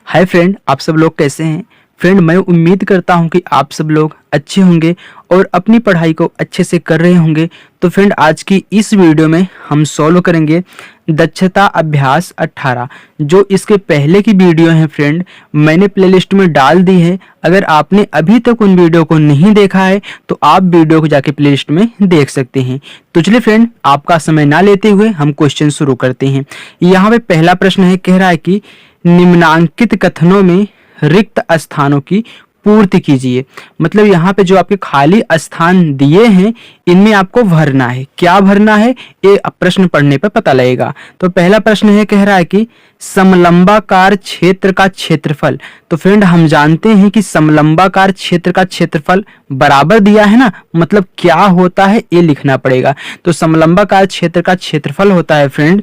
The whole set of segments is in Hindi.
हाय फ्रेंड, आप सब लोग कैसे हैं। फ्रेंड, मैं उम्मीद करता हूं कि आप सब लोग अच्छे होंगे और अपनी पढ़ाई को अच्छे से कर रहे होंगे। तो फ्रेंड, आज की इस वीडियो में हम सॉल्व करेंगे दक्षता अभ्यास 18। जो इसके पहले की वीडियो है फ्रेंड, मैंने प्लेलिस्ट में डाल दी है। अगर आपने अभी तक उन वीडियो को नहीं देखा है तो आप वीडियो को जाके प्लेलिस्ट में देख सकते हैं। तो चलिए फ्रेंड, आपका समय ना लेते हुए हम क्वेश्चन शुरू करते हैं। यहाँ पे पहला प्रश्न है, कह रहा है कि निम्नांकित कथनों में रिक्त स्थानों की पूर्ति कीजिए। मतलब यहाँ पे जो आपके खाली स्थान दिए हैं इनमें आपको भरना है। क्या भरना है ये प्रश्न पढ़ने पर पता लगेगा। तो पहला प्रश्न है, कह रहा है कि समलंबाकार क्षेत्र का क्षेत्रफल। तो फ्रेंड, हम जानते हैं कि समलंबाकार क्षेत्र का क्षेत्रफल बराबर दिया है ना, मतलब क्या होता है ये लिखना पड़ेगा। तो समलंबाकार क्षेत्र का क्षेत्रफल होता है फ्रेंड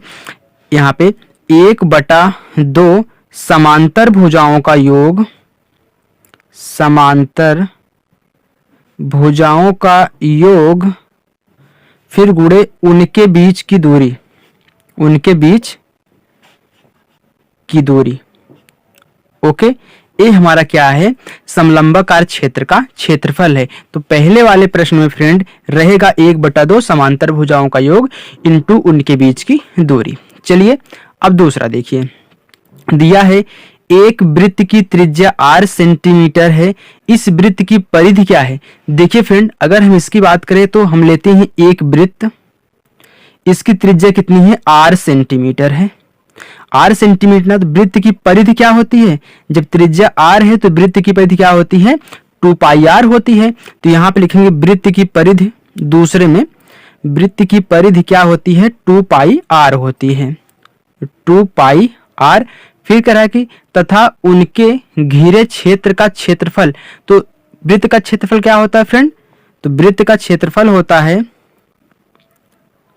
यहाँ पे 1/2 समांतर भुजाओं का योग, समांतर भुजाओं का योग, फिर गुणे उनके बीच की दूरी, उनके बीच की दूरी। ओके, ये हमारा क्या है, समलंबाकार क्षेत्र का क्षेत्रफल है। तो पहले वाले प्रश्न में फ्रेंड रहेगा 1/2 समांतर भुजाओं का योग इंटू उनके बीच की दूरी। चलिए अब दूसरा देखिए, दिया है एक वृत्त की त्रिज्या 8 सेंटीमीटर है। इस वृत्त की परिधि क्या है। देखिए फ्रेंड, अगर हम इसकी बात करें तो हम लेते हैं एक वृत्त, इसकी त्रिज्या कितनी है, 8 सेंटीमीटर है। 8 सेंटीमीटर ना, तो वृत्त की परिधि क्या होती है, जब त्रिज्या r है तो वृत्त की परिधि क्या होती है, 2πr होती है। तो यहाँ पे लिखेंगे वृत्त की परिधि, दूसरे में वृत्त की परिधि क्या होती है, 2πr होती है, 2πr। फिर कह रहा है कि तथा उनके घिरे क्षेत्र का क्षेत्रफल। तो वृत्त का क्षेत्रफल क्या होता है फ्रेंड, तो वृत्त का क्षेत्रफल होता है,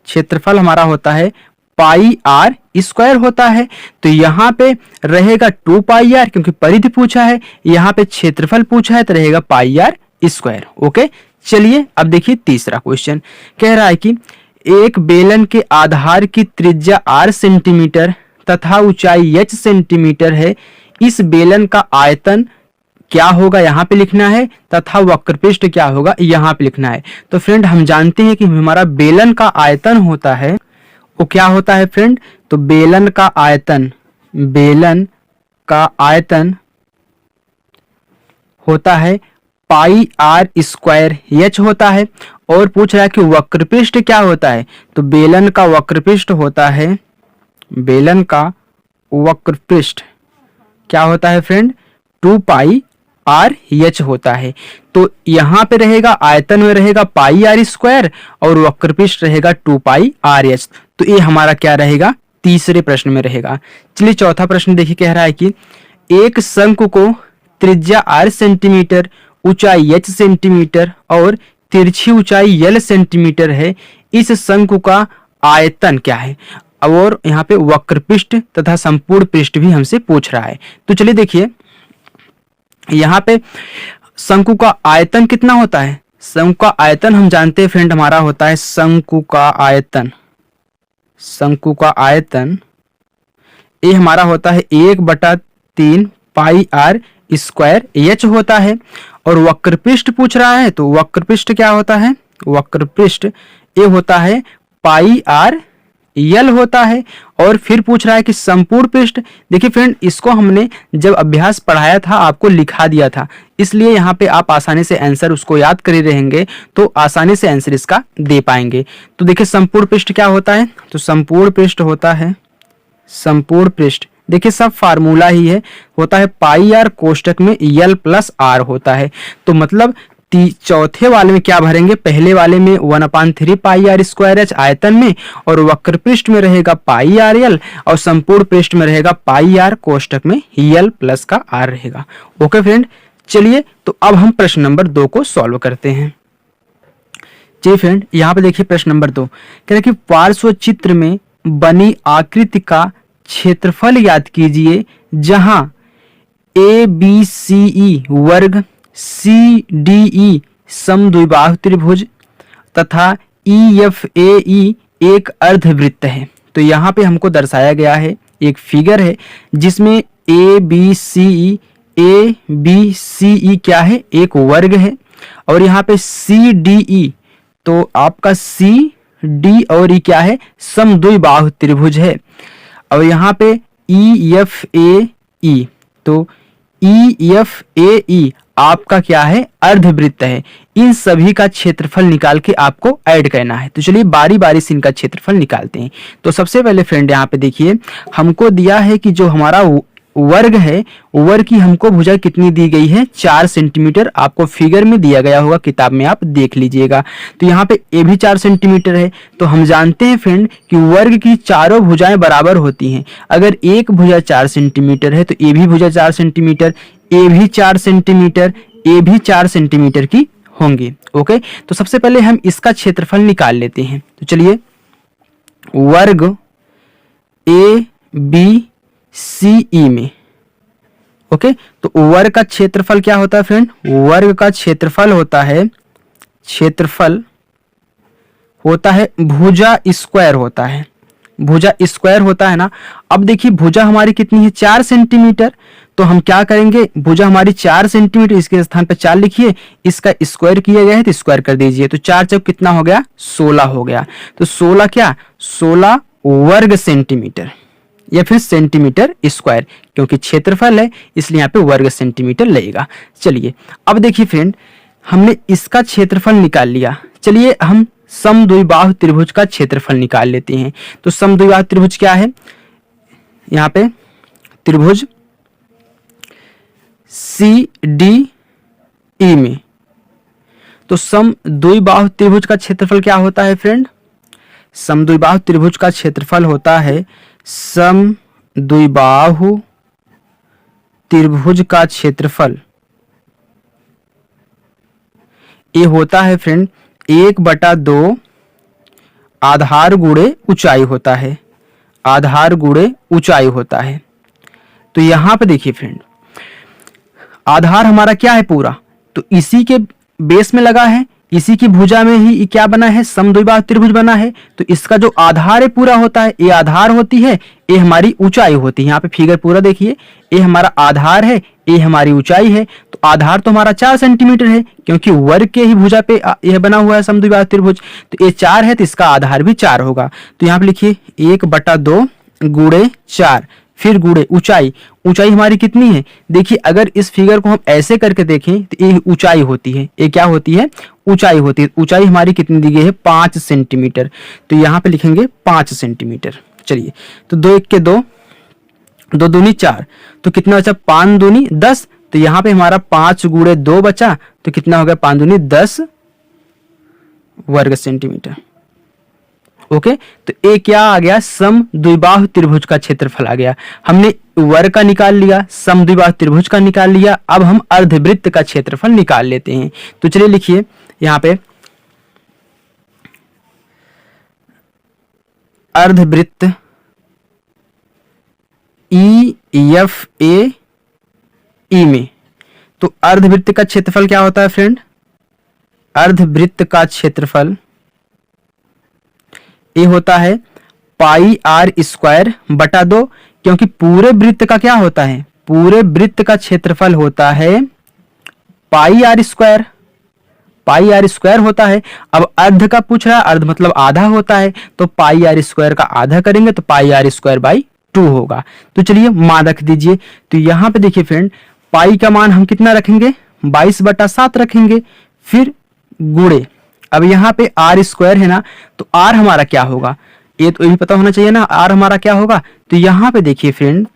क्षेत्रफल हमारा होता है πr² होता है। तो यहाँ पे रहेगा 2πr, क्योंकि परिधि पूछा है, यहाँ पे क्षेत्रफल पूछा है तो रहेगा πr²। ओके, चलिए अब देखिए तीसरा क्वेश्चन, कह रहा है कि एक बेलन के आधार की त्रिज्या r सेंटीमीटर तथा ऊंचाई h सेंटीमीटर है। इस बेलन का आयतन क्या होगा यहाँ पे लिखना है, तथा वक्रपृष्ठ क्या होगा यहाँ पे लिखना है। तो फ्रेंड, हम जानते हैं कि हमारा बेलन का आयतन होता है, वो क्या होता है फ्रेंड, तो बेलन का आयतन, बेलन का आयतन होता है πr² होता है। और पूछ रहा है कि वक्रपृष्ठ क्या होता है, तो बेलन का वक्रपृष्ठ होता है, बेलन का वक्रपृष्ठ क्या होता है फ्रेंड, 2πrh होता है। तो यहाँ पे रहेगा आयतन में रहेगा πr² और वक्रपृष्ठ रहेगा 2πrh। तो ये हमारा क्या रहेगा, तीसरे प्रश्न में रहेगा। चलिए चौथा प्रश्न देखिए, कह रहा है कि एक शंकु को त्रिज्या r सेंटीमीटर, ऊंचाई h सेंटीमीटर और तिरछी ऊंचाई l सेंटीमीटर है। इस शंकु का आयतन क्या है, और यहाँ पे वक्रपृष्ठ तथा संपूर्ण पृष्ठ भी हमसे पूछ रहा है। तो चलिए देखिए, यहाँ पे शंकु का आयतन कितना होता है, शंकु का आयतन हम जानते हैं फ्रेंड हमारा होता है, शंकु का आयतन, शंकु का आयतन ये हमारा होता है 1/3 πr² होता है। और वक्रपृष्ठ पूछ रहा है, तो वक्रपृष्ठ क्या होता है, वक्रपृष्ठ ये होता है πrl होता है। और फिर पूछ रहा है कि संपूर्ण पृष्ठ। देखिए फ्रेंड, इसको हमने जब अभ्यास पढ़ाया था आपको लिखा दिया था, इसलिए यहाँ पे आप आसानी से आंसर उसको याद कर ही रहेंगे तो आसानी से आंसर इसका दे पाएंगे। तो देखिए संपूर्ण पृष्ठ क्या होता है, तो संपूर्ण पृष्ठ होता है, संपूर्ण पृष्ठ देखिए सब फार्मूला ही है, होता है πr कोष्टक में l+r होता है। तो मतलब चौथे वाले में क्या भरेंगे, पहले वाले में 1/3 πr² आयतन में, और वक्रपृष्ठ में रहेगा πrl और संपूर्ण पृष्ठ में रहेगा πr कोष्टक में l+r रहेगा। ओके फ्रेंड, चलिए तो अब हम प्रश्न नंबर 2 को सॉल्व करते हैं। जी फ्रेंड, यहाँ पे देखिए प्रश्न नंबर 2 कह रहा है कि पार्श्व चित्र में बनी आकृति का क्षेत्रफल याद कीजिए, जहां ABCE वर्ग, CDE समद्विबाहु त्रिभुज तथा EFAE एक अर्धवृत्त है। तो यहाँ पे हमको दर्शाया गया है एक फिगर है जिसमें ए बी सी ई क्या है, एक वर्ग है, और यहाँ पे सी डी ई, तो आपका सी डी और ई क्या है, समद्विबाहु त्रिभुज है। और यहाँ पे ई एफ ए ई, तो ई एफ ए ई आपका क्या है, अर्धवृत्त है। इन सभी का क्षेत्रफल निकाल के आपको ऐड करना है। तो चलिए बारी बारी से इनका क्षेत्रफल निकालते हैं। तो सबसे पहले फ्रेंड यहाँ पे देखिए, हमको दिया है कि जो हमारा वर्ग है, वर्ग की हमको भुजा कितनी दी गई है, 4 सेंटीमीटर। आपको फिगर में दिया गया होगा, किताब में आप देख लीजिएगा। तो यहाँ पे ए भी 4 सेंटीमीटर है। तो हम जानते हैं फ्रेंड कि वर्ग की चारों भुजाएं बराबर होती हैं। अगर एक भुजा 4 सेंटीमीटर है तो ए भी भुजा 4 सेंटीमीटर, ए भी 4 सेंटीमीटर, ए भी 4 सेंटीमीटर की होंगी। ओके, तो सबसे पहले हम इसका क्षेत्रफल निकाल लेते हैं। तो चलिए, वर्ग ए बी सी ई में, ओके, तो वर्ग का क्षेत्रफल क्या होता है फ्रेंड, वर्ग का क्षेत्रफल होता है भुजा स्क्वायर होता है, भुजा स्क्वायर होता है ना। अब देखिए भुजा हमारी कितनी है, 4 सेंटीमीटर। तो हम क्या करेंगे, भुजा हमारी 4 सेंटीमीटर, इसके स्थान पर 4 लिखिए, इसका स्क्वायर किया गया है तो स्क्वायर कर दीजिए। तो 4 चौक कितना हो गया, 16 हो गया। तो 16 क्या, 16 वर्ग सेंटीमीटर या फिर सेंटीमीटर स्क्वायर, क्योंकि क्षेत्रफल है इसलिए यहाँ पे वर्ग सेंटीमीटर लगेगा। चलिए अब देखिए फ्रेंड, हमने इसका क्षेत्रफल निकाल लिया। चलिए हम समद्विबाहु त्रिभुज का क्षेत्रफल निकाल लेते हैं। तो समद्विबाहु त्रिभुज क्या है, यहाँ पे त्रिभुज सी डी ई में, तो समद्विबाहु त्रिभुज का क्षेत्रफल क्या होता है फ्रेंड, समद्विबाहु त्रिभुज का क्षेत्रफल होता है, समद्विबाहु त्रिभुज का क्षेत्रफल ये होता है फ्रेंड 1/2 आधार गुणे ऊंचाई होता है, आधार गुणे ऊंचाई होता है। तो यहां पे देखिए फ्रेंड, आधार हमारा क्या है पूरा, तो इसी के बेस में लगा है, इसी की भुजा में ही क्या बना है, समद्विबाहु त्रिभुज बना है। तो इसका जो आधार है पूरा होता है, ये आधार होती है, ये हमारी ऊंचाई होती है। यहाँ पे फिगर पूरा देखिए, ये हमारा आधार है, ये हमारी ऊंचाई है। तो आधार तो हमारा 4 सेंटीमीटर है, क्योंकि वर्ग के ही भुजा पे यह बना हुआ है समद्विबाहु त्रिभुज। तो ये 4 है तो इसका आधार भी 4 होगा। तो यहाँ पे लिखिए 1/2 गुणे 4, फिर गुणे ऊंचाई, ऊंचाई हमारी कितनी है, देखिए अगर इस फिगर को हम ऐसे करके देखें तो ये ऊंचाई होती है, ये क्या होती है, ऊंचाई होती है। ऊंचाई हमारी कितनी दी गई है, 5 सेंटीमीटर। तो यहाँ पे लिखेंगे 5 सेंटीमीटर। चलिए, तो 2 1 के 2, 2 दूनी 4, तो कितना बचा, 5 दूनी 10। तो यहाँ पे हमारा 5 गुणे 2 बचा, तो कितना हो गया, 5 दूनी 10 वर्ग सेंटीमीटर। ओके, तो ये क्या आ गया, समद्विबाहु त्रिभुज का क्षेत्रफल आ गया। हमने वर्ग का निकाल लिया, समद्विबाहु त्रिभुज का निकाल लिया। अब हम अर्धवृत्त का क्षेत्रफल निकाल लेते हैं। तो चलिए लिखिए यहाँ पे, अर्धवृत्त ई एफ ए ई में, तो अर्धवृत्त का क्षेत्रफल क्या होता है फ्रेंड, अर्धवृत्त का क्षेत्रफल ये होता है पाई आर स्क्वायर बटा 2, क्योंकि पूरे वृत्त का क्या होता है, पूरे वृत्त का क्षेत्रफल होता है pi R square, pi R square होता है। अब अर्ध का पूछ रहा है, अर्ध मतलब आधा होता है, तो पाई आर स्क्वायर का आधा करेंगे तो पाई आर स्क्वायर बाई 2 होगा। तो चलिए मान रख दीजिए। तो यहाँ पे देखिए फ्रेंड, पाई का मान हम कितना रखेंगे, 22/7 रखेंगे, फिर गुणे, अब यहाँ पे आर स्क्वायर है ना, तो आर हमारा क्या होगा, ये तो ये भी पता होना चाहिए ना, आर हमारा क्या होगा। तो यहाँ पे देखिए फ्रेंड,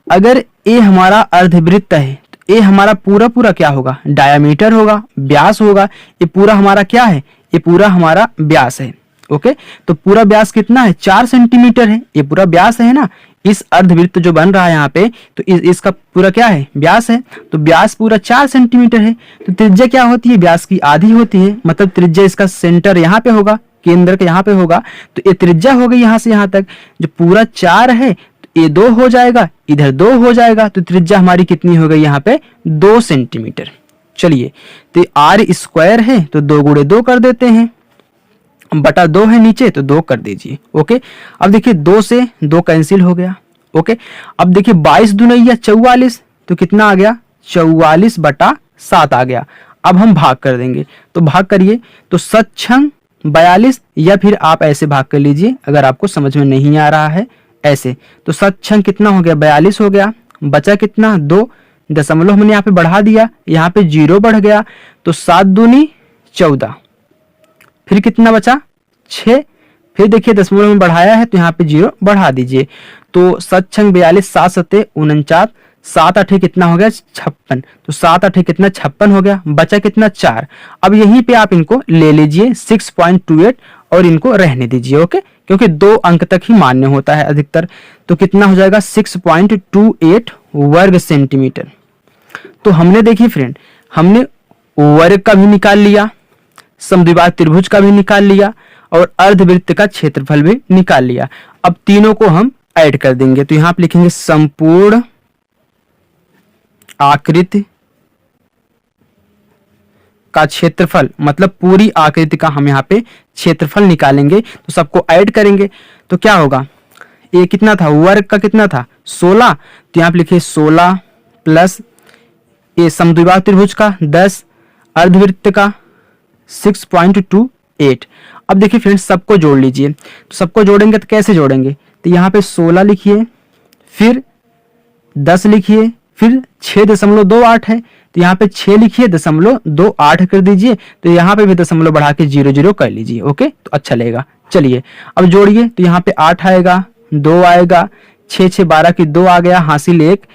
अगर ये हमारा अर्धवृत्त है तो ये हमारा पूरा पूरा क्या होगा, डायामीटर होगा, व्यास होगा। ये पूरा हमारा क्या है, ये पूरा हमारा व्यास है। ओके, तो पूरा व्यास कितना है, 4 सेंटीमीटर है, ये पूरा व्यास है ना। इस अर्धवृत्त जो बन रहा है यहाँ पे, तो इसका पूरा क्या है, व्यास है। तो व्यास पूरा 4 सेंटीमीटर है। तो त्रिज्या क्या होती है, व्यास की आधी होती है, मतलब त्रिज्या इसका सेंटर यहाँ पे होगा, केंद्र के यहाँ पे होगा। तो ये त्रिज्या हो गई यहाँ से यहाँ तक, जो पूरा 4 है तो ये 2 हो जाएगा, इधर 2 हो जाएगा। तो त्रिज्या हमारी कितनी हो गई यहाँ पे, 2 सेंटीमीटर। चलिए, तो आर स्क्वायर है तो 2 गुणे 2 कर देते हैं, बटा 2 है नीचे तो 2 कर दीजिए। ओके, अब देखिए 2 से 2 कैंसिल हो गया, ओके, अब देखिए 22 दूनी 44, तो कितना आ गया 44/7 आ गया। अब हम भाग कर देंगे, तो भाग करिए, तो 7×6 42, या फिर आप ऐसे भाग कर लीजिए अगर आपको समझ में नहीं आ रहा है ऐसे। तो 7×6 कितना हो गया 42 हो गया, बचा कितना 2, दशमलव हमने यहाँ पे बढ़ा दिया, यहाँ पे 0 बढ़ गया, तो 7 दूनी 14, फिर कितना बचा 6, फिर देखिए दशमलव में बढ़ाया है तो यहाँ पे 0 बढ़ा दीजिए, तो 7×6 42, 7×7 49, 7×8 कितना हो गया 56, तो 7×8 कितना 56 हो गया, बचा कितना 4। अब यहीं पे आप इनको ले लीजिए 6.28 और इनको रहने दीजिए, ओके, क्योंकि 2 अंक तक ही मान्य होता है अधिकतर। तो कितना हो जाएगा 6.28 वर्ग सेंटीमीटर। तो हमने देखिए फ्रेंड, हमने वर्ग का भी निकाल लिया, समद्विबाहु त्रिभुज का भी निकाल लिया और अर्धवृत्त का क्षेत्रफल भी निकाल लिया। अब तीनों को हम ऐड कर देंगे, तो यहां पे लिखेंगे संपूर्ण आकृति का क्षेत्रफल, मतलब पूरी आकृति का हम यहाँ पे क्षेत्रफल निकालेंगे, तो सबको ऐड करेंगे तो क्या होगा, ये कितना था वर्ग का कितना था 16, तो यहाँ पे लिखिए 16 प्लस ये समद्विबाहु त्रिभुज का 10, अर्धवृत्त का 6.28। अब देखिए फ्रेंड्स सबको जोड़ लीजिए, तो सबको जोड़ेंगे तो कैसे जोड़ेंगे, तो यहाँ पे 16 लिखिए, फिर 10 लिखिए, फिर 6.28 है, तो यहाँ पे 6 लिखिए 0.28 कर दीजिए, तो यहाँ पे भी दशमलव बढ़ा के 0 कर लीजिए, ओके, तो अच्छा लगेगा। चलिए अब जोड़िए, तो यहाँ पे 8 आएगा, 2 आएगा, 6 6 12 की 2 आ गया, हासिल 1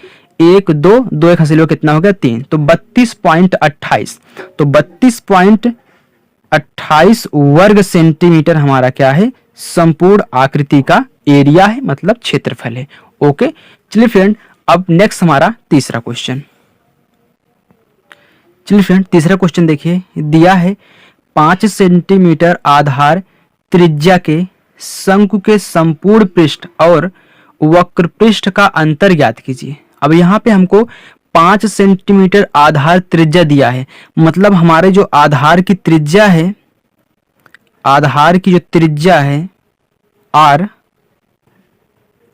1 2 2 1 हासिल कितना हो गया 3, तो 32.28, तो 32.28 वर्ग सेंटीमीटर हमारा क्या है संपूर्ण आकृति का एरिया है, मतलब क्षेत्रफल है, ओके। चलिए फ्रेंड अब नेक्स्ट हमारा तीसरा क्वेश्चन, चलिए फ्रेंड तीसरा क्वेश्चन देखिए, दिया है 5 सेंटीमीटर आधार त्रिज्या के शंकु के संपूर्ण पृष्ठ और वक्र पृष्ठ का अंतर ज्ञात कीजिए। अब यहाँ पे हमको 5 सेंटीमीटर आधार त्रिज्या दिया है, मतलब हमारे जो आधार की त्रिज्या है, आधार की जो त्रिज्या है r,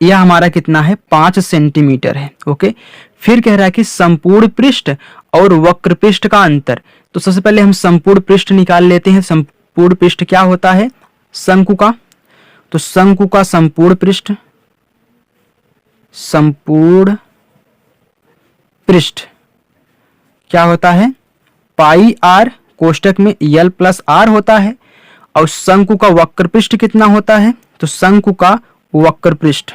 यह हमारा कितना है 5 सेंटीमीटर है, ओके। फिर कह रहा है कि संपूर्ण पृष्ठ और वक्र पृष्ठ का अंतर, तो सबसे पहले हम संपूर्ण पृष्ठ निकाल लेते हैं। संपूर्ण पृष्ठ क्या होता है शंकु का, तो शंकु का संपूर्ण पृष्ठ, संपूर्ण पृष्ठ क्या होता है पाई r कोष्टक में l प्लस r होता है, और शंकु का वक्र पृष्ठ कितना होता है, तो शंकु का वक्र पृष्ठ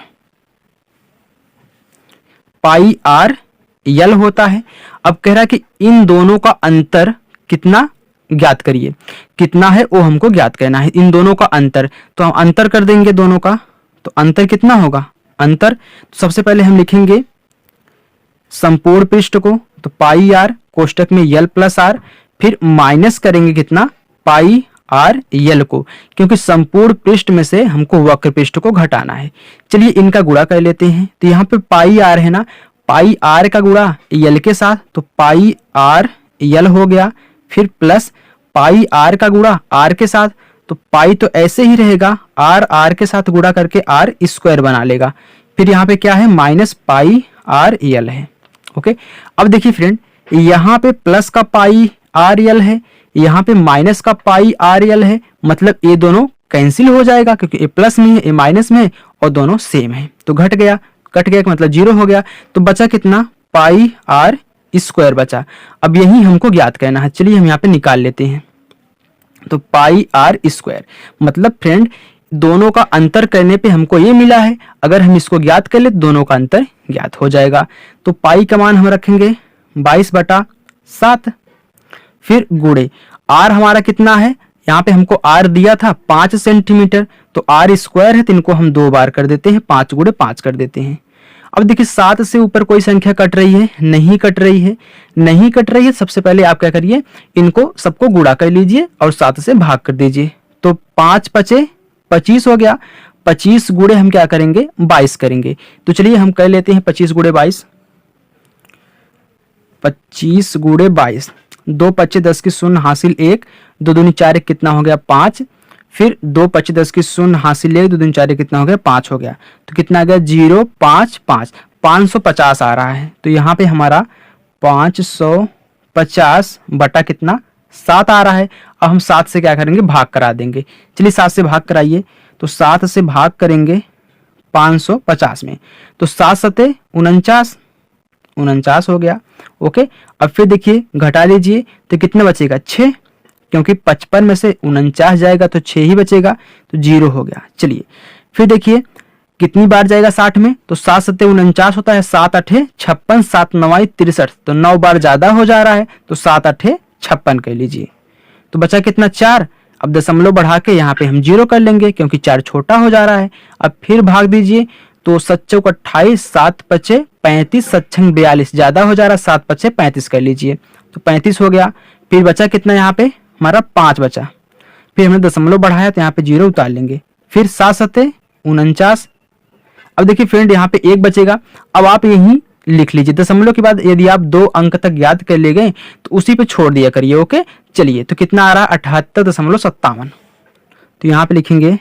पाई r l होता है। अब कह रहा है कि इन दोनों का अंतर कितना ज्ञात करिए, कितना है वो हमको ज्ञात करना है, इन दोनों का अंतर, तो हम अंतर कर देंगे दोनों का, तो अंतर कितना होगा, अंतर तो सबसे पहले हम लिखेंगे संपूर्ण पृष्ठ को, तो पाई r कोष्टक में l प्लस r, फिर माइनस करेंगे कितना पाई r l को, क्योंकि संपूर्ण पृष्ठ में से हमको वक्र पृष्ठ को घटाना है। चलिए इनका गुणा कर लेते हैं, तो यहाँ पे पाई r है ना, पाई r का गुणा l के साथ, तो पाई r l हो गया, फिर प्लस पाई r का गुणा r के साथ, तो पाई तो ऐसे ही रहेगा, r के साथ गुणा करके r स्क्वायर बना लेगा, फिर यहाँ पे क्या है माइनस पाई r l है, ओके। अब देखिए फ्रेंड यहाँ पे प्लस का पाई r l है, यहाँ पे माइनस का पाई r l है, मतलब ये दोनों कैंसिल हो जाएगा, क्योंकि ये प्लस में है ये माइनस में है और दोनों सेम है, तो घट गया, कट गया मतलब 0 हो गया, तो बचा कितना पाई r स्क्वायर बचा। अब यही हमको ज्ञात करना है, चलिए हम यहाँ पे निकाल लेते हैं, तो पाई r स्क्वायर, मतलब फ्रेंड दोनों का अंतर करने पे हमको ये मिला है, अगर हम इसको ज्ञात कर ले तो दोनों का अंतर ज्ञात हो जाएगा। तो पाई का मान हम रखेंगे 22/7, फिर गुणे r हमारा कितना है, यहाँ पे हमको r दिया था 5 सेंटीमीटर, तो r स्क्वायर है, तो इनको हम 2 बार कर देते हैं, 5 गुणे 5 कर देते हैं। अब देखिए 7 से ऊपर कोई संख्या कट रही है, नहीं कट रही है, नहीं कट रही है, सबसे पहले आप क्या करिए इनको सबको गुणा कर लीजिए और 7 से भाग कर दीजिए, तो 5 5 25 हो गया, 25 गुणे हम क्या करेंगे 22 करेंगे, तो चलिए हम कर लेते हैं 25 गुणे 22, 25 गुणे 22, 2 25 10 की 0 हासिल 1, 2 दूनी 4 1 कितना हो गया 5, फिर 2 25 10 की शून्य हासिल ले, 2 दूनी 4 कितना हो गया 5 हो गया। तो कितना आ गया 0 5 5, 550 आ रहा है। तो यहाँ पे हमारा 550 बटा कितना 7 आ रहा है। अब हम 7 से क्या करेंगे भाग करा देंगे। चलिए 7 से भाग कराइए। तो 7 से भाग करेंगे 550 में, तो 7 सते 49, 49 हो गया। ओके, अब फिर देखिए घटा लीजिए तो कितना बचेगा 6, क्योंकि 55 में से 49 जाएगा तो 6 ही बचेगा, तो 0 हो गया। चलिए फिर देखिए कितनी बार जाएगा 60 में, तो 7 सत्ते 49 होता है, 7 अठे 56, 7 नवाई 63, तो 9 बार ज्यादा हो जा रहा है, तो 7 अठे 56 कह लीजिए। तो बचा कितना 4। अब दशमलव बढ़ा के यहाँ पे हम 0 कर लेंगे, क्योंकि 4 छोटा हो जा रहा है। अब फिर भाग दीजिए, तो 7 चौक 28, 7 पचे 35, 7 छंग 42, ज्यादा हो जा रहा है, 7 पचे 35 कर लीजिए, तो 35 हो गया। फिर बचा कितना यहाँ पे हमारा 5 बचा। फिर हमने दशमलव बढ़ाया तो यहाँ पे 0 उतार लेंगे। फिर 7 सत्ते 49। अब देखिए फ्रेंड यहाँ पे 1 बचेगा। अब आप यही लिख लीजिए, दशमलव के बाद यदि आप 2 अंक तक याद कर ले गए तो उसी पे छोड़ दिया करिए। ओके, चलिए तो कितना आ रहा है 78.57। तो यहाँ पे लिखेंगे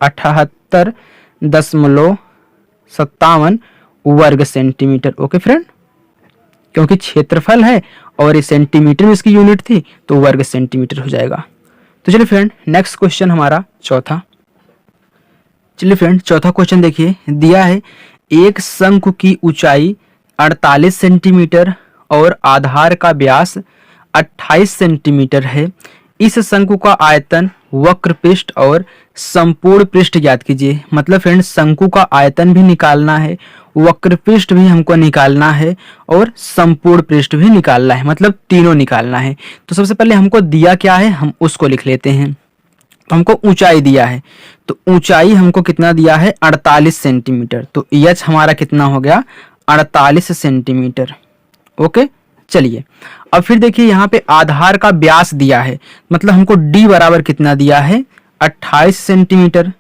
78.57 वर्ग सेंटीमीटर। ओके फ्रेंड, क्योंकि क्षेत्रफल है और ये सेंटीमीटर में इसकी यूनिट थी, तो वर्ग सेंटीमीटर हो जाएगा। तो चलिए फ्रेंड नेक्स्ट क्वेश्चन हमारा चौथा। चलिए फ्रेंड चौथा क्वेश्चन देखिए, दिया है एक शंकु की ऊंचाई 48 सेंटीमीटर और आधार का व्यास 28 सेंटीमीटर है। इस शंकु का आयतन, वक्र पृष्ठ और संपूर्ण पृष्ठ ज्ञात कीजिए। मतलब फ्रेंड शंकु का आयतन भी निकालना है, वक्र पृष्ठ भी हमको निकालना है और संपूर्ण पृष्ठ भी निकालना है, मतलब तीनों निकालना है। तो सबसे पहले हमको दिया क्या है हम उसको लिख लेते हैं। तो हमको ऊंचाई दिया है, तो ऊंचाई हमको कितना दिया है 48 सेंटीमीटर। तो एच हमारा कितना हो गया 48 सेंटीमीटर। ओके, चलिए अब फिर देखिए यहाँ पे आधार का व्यास दिया है, मतलब हमको डी बराबर कितना दिया है 28 सेंटीमीटर।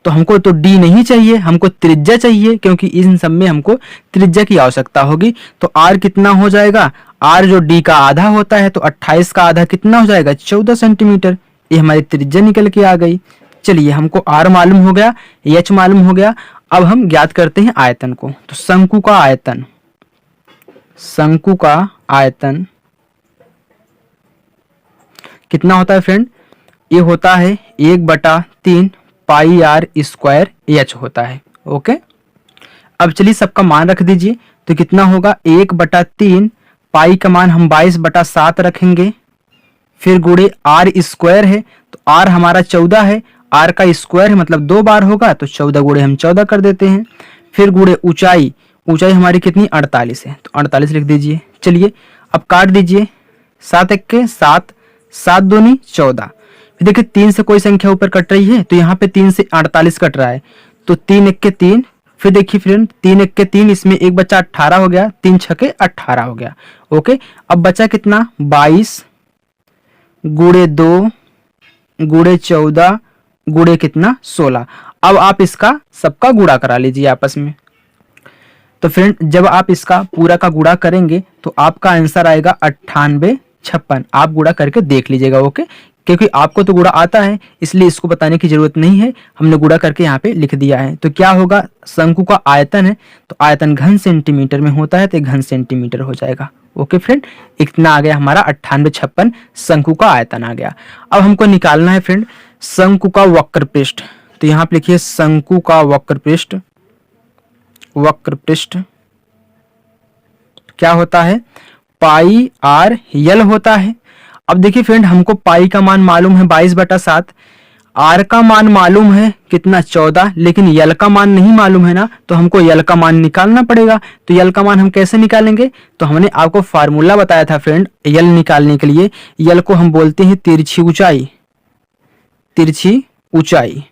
तो हमको तो डी नहीं चाहिए, हमको त्रिज्या चाहिए, क्योंकि इन सब में हमको त्रिज्या की आवश्यकता होगी। तो आर कितना हो जाएगा, आर जो डी का आधा होता है, तो 28 का आधा कितना हो जाएगा 14 सेंटीमीटर। ये हमारी त्रिज्या निकल के आ गई। चलिए हमको आर मालूम हो गया, एच मालूम हो गया। अब हम ज्ञात करते हैं आयतन को। तो शंकु का आयतन, शंकु का आयतन कितना होता है फ्रेंड, ये होता है 1/3 पाई आर स्क्वायर एच होता है। ओके, अब चलिए सबका मान रख दीजिए। तो कितना होगा 1/3 पाई का मान हम 22/7 रखेंगे, फिर गुणे आर स्क्वायर है, तो आर हमारा 14 है, आर का स्क्वायर है मतलब 2 बार होगा, तो 14 गुणे हम 14 कर देते हैं। फिर गुणे ऊंचाई, ऊंचाई हमारी कितनी 48 है, तो 48 लिख दीजिए। चलिए अब काट दीजिए, 7 एक के 7, 7 दूनी 14। फिर देखिए 3 से कोई संख्या ऊपर कट रही है, तो यहाँ पे 3 से 48 कट रहा है, तो 3 एक के 3। फिर देखिए फ्रेंड 3 एक के 3, इसमें एक बच्चा 18 हो गया, 3 छके 18 हो गया। ओके, अब बचा कितना 22 गुणे 2 गुणे 14 गुणे कितना 16। अब आप इसका सबका गुणा करा लीजिए आपस में। तो फ्रेंड जब आप इसका पूरा का गुणा करेंगे तो आपका आंसर आएगा 9856। आप गुणा करके देख लीजिएगा। ओके, क्योंकि आपको तो गुणा आता है, इसलिए इसको बताने की जरूरत नहीं है, हमने गुणा करके यहाँ पे लिख दिया है। तो क्या होगा, शंकु का आयतन है, तो आयतन घन सेंटीमीटर में होता है, तो घन सेंटीमीटर हो जाएगा। ओके फ्रेंड, इतना आ गया हमारा 9856 शंकु का आयतन आ गया। अब हमको निकालना है फ्रेंड शंकु का वक्र पृष्ठ। तो यहाँ पे लिखिए शंकु का वक्र पृष्ठ, वक्र पृष्ठ क्या होता है पाई आर यल होता है। अब देखिए फ्रेंड हमको पाई का मान मालूम है 22/7, आर का मान मालूम है कितना 14, लेकिन यल का मान नहीं मालूम है ना, तो हमको यल का मान निकालना पड़ेगा। तो यल का मान हम कैसे निकालेंगे, तो हमने आपको फार्मूला बताया था फ्रेंड यल निकालने के लिए। यल को हम बोलते हैं तिरछी ऊंचाई, तिरछी ऊंचाई।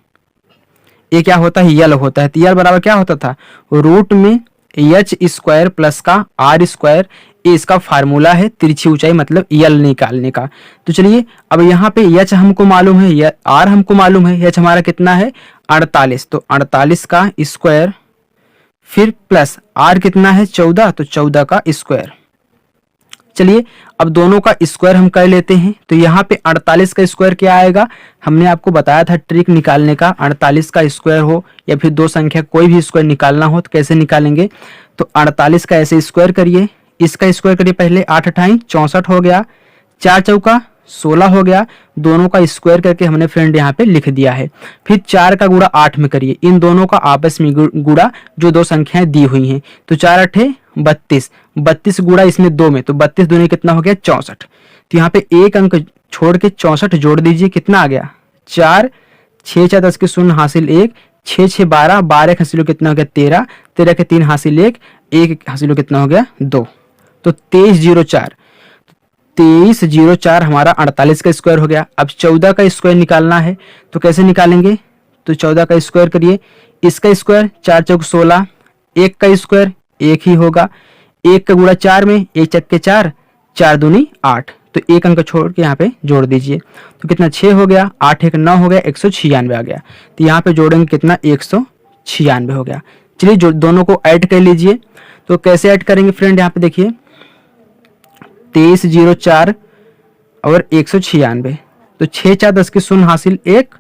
ये क्या होता है यल होता है। तो यल बराबर क्या होता था रूट में एच स्क्वायर प्लस का आर स्क्वायर, ये इसका फार्मूला है तिरछी ऊंचाई मतलब यल निकालने का। तो चलिए अब यहाँ पे एच हमको मालूम है, आर हमको मालूम है, एच हमारा कितना है 48, तो 48 का स्क्वायर फिर प्लस आर कितना है 14, तो 14 का स्क्वायर। चलिए अब दोनों का स्क्वायर हम कर लेते हैं। तो यहाँ पे 48 का स्क्वायर क्या आएगा, हमने आपको बताया था ट्रिक निकालने का, 48 का स्क्वायर हो या फिर दो संख्या कोई भी स्क्वायर निकालना हो तो कैसे निकालेंगे। तो 48 का ऐसे स्क्वायर करिए, इसका स्क्वायर करिए पहले, 8 अठाई 64 हो गया, 4 चौका 16 हो गया, दोनों का स्क्वायर करके हमने फ्रेंड यहाँ पे लिख दिया है। फिर 4 का गुणा 8 में करिए, इन दोनों का आपस में गुणा जो दो संख्याएं दी हुई हैं। तो 4 अठे 32, 32 गुणा इसमें 2 में, तो 32 दूनी कितना हो गया 64। तो यहाँ पे एक अंक छोड़ के 64 जोड़ दीजिए, कितना आ गया 4, 6 4 10 के शून्य हासिल 1, 6 6 12, 12 हासिल कितना हो गया 13, 13 के 3 हासिल 1, 1 हासिल कितना हो गया 2। तो 2304, 2304 हमारा 48 का स्क्वायर हो गया। अब 14 का स्क्वायर निकालना है, तो कैसे निकालेंगे। तो 14 का स्क्वायर करिए, इसका स्क्वायर 4 चौक 16, 1 का स्क्वायर 1 ही होगा, 1 का गुणा 4 में, 1 चक्के 4, 4 दूनी 8, तो एक अंक छोड़ के यहाँ पे जोड़ दीजिए। तो कितना 6 हो गया, 8 1 9 हो गया, 196 आ गया। तो यहाँ पे जोड़ेंगे कितना 196 हो गया। चलिए जो दोनों को ऐड कर लीजिए। तो कैसे ऐड करेंगे फ्रेंड, यहाँ पे देखिए 2304 और 196, तो 6 4 10 के शून्य हासिल 1,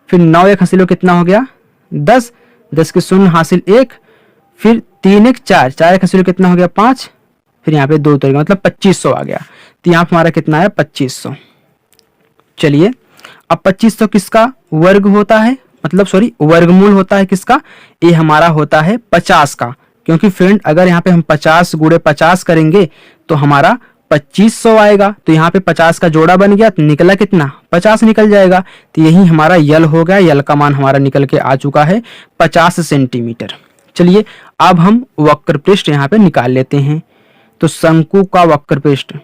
फिर 9 1 हासिल कितना हो गया 10, 10 के शून्य हासिल 1, फिर 3 1 4, 4 1 हासिल कितना हो गया 5, फिर यहाँ पे 2 उतर गया, मतलब 2500 आ गया। तो यहाँ पे हमारा कितना है 2500। चलिए अब 2500 किसका वर्ग होता है, मतलब सॉरी वर्गमूल होता है किसका, ये हमारा होता है 50 का। क्योंकि फ्रेंड अगर यहाँ पे हम 50 गुणे 50 करेंगे तो हमारा 2500 आएगा। तो यहाँ पे 50 का जोड़ा बन गया, तो निकला कितना 50 निकल जाएगा। तो यही हमारा यल हो गया, यल का मान हमारा निकल के आ चुका है 50 सेंटीमीटर। चलिए अब हम वक्र पृष्ठ यहाँ पे निकाल लेते हैं। तो शंकु का वक्र पृष्ठ,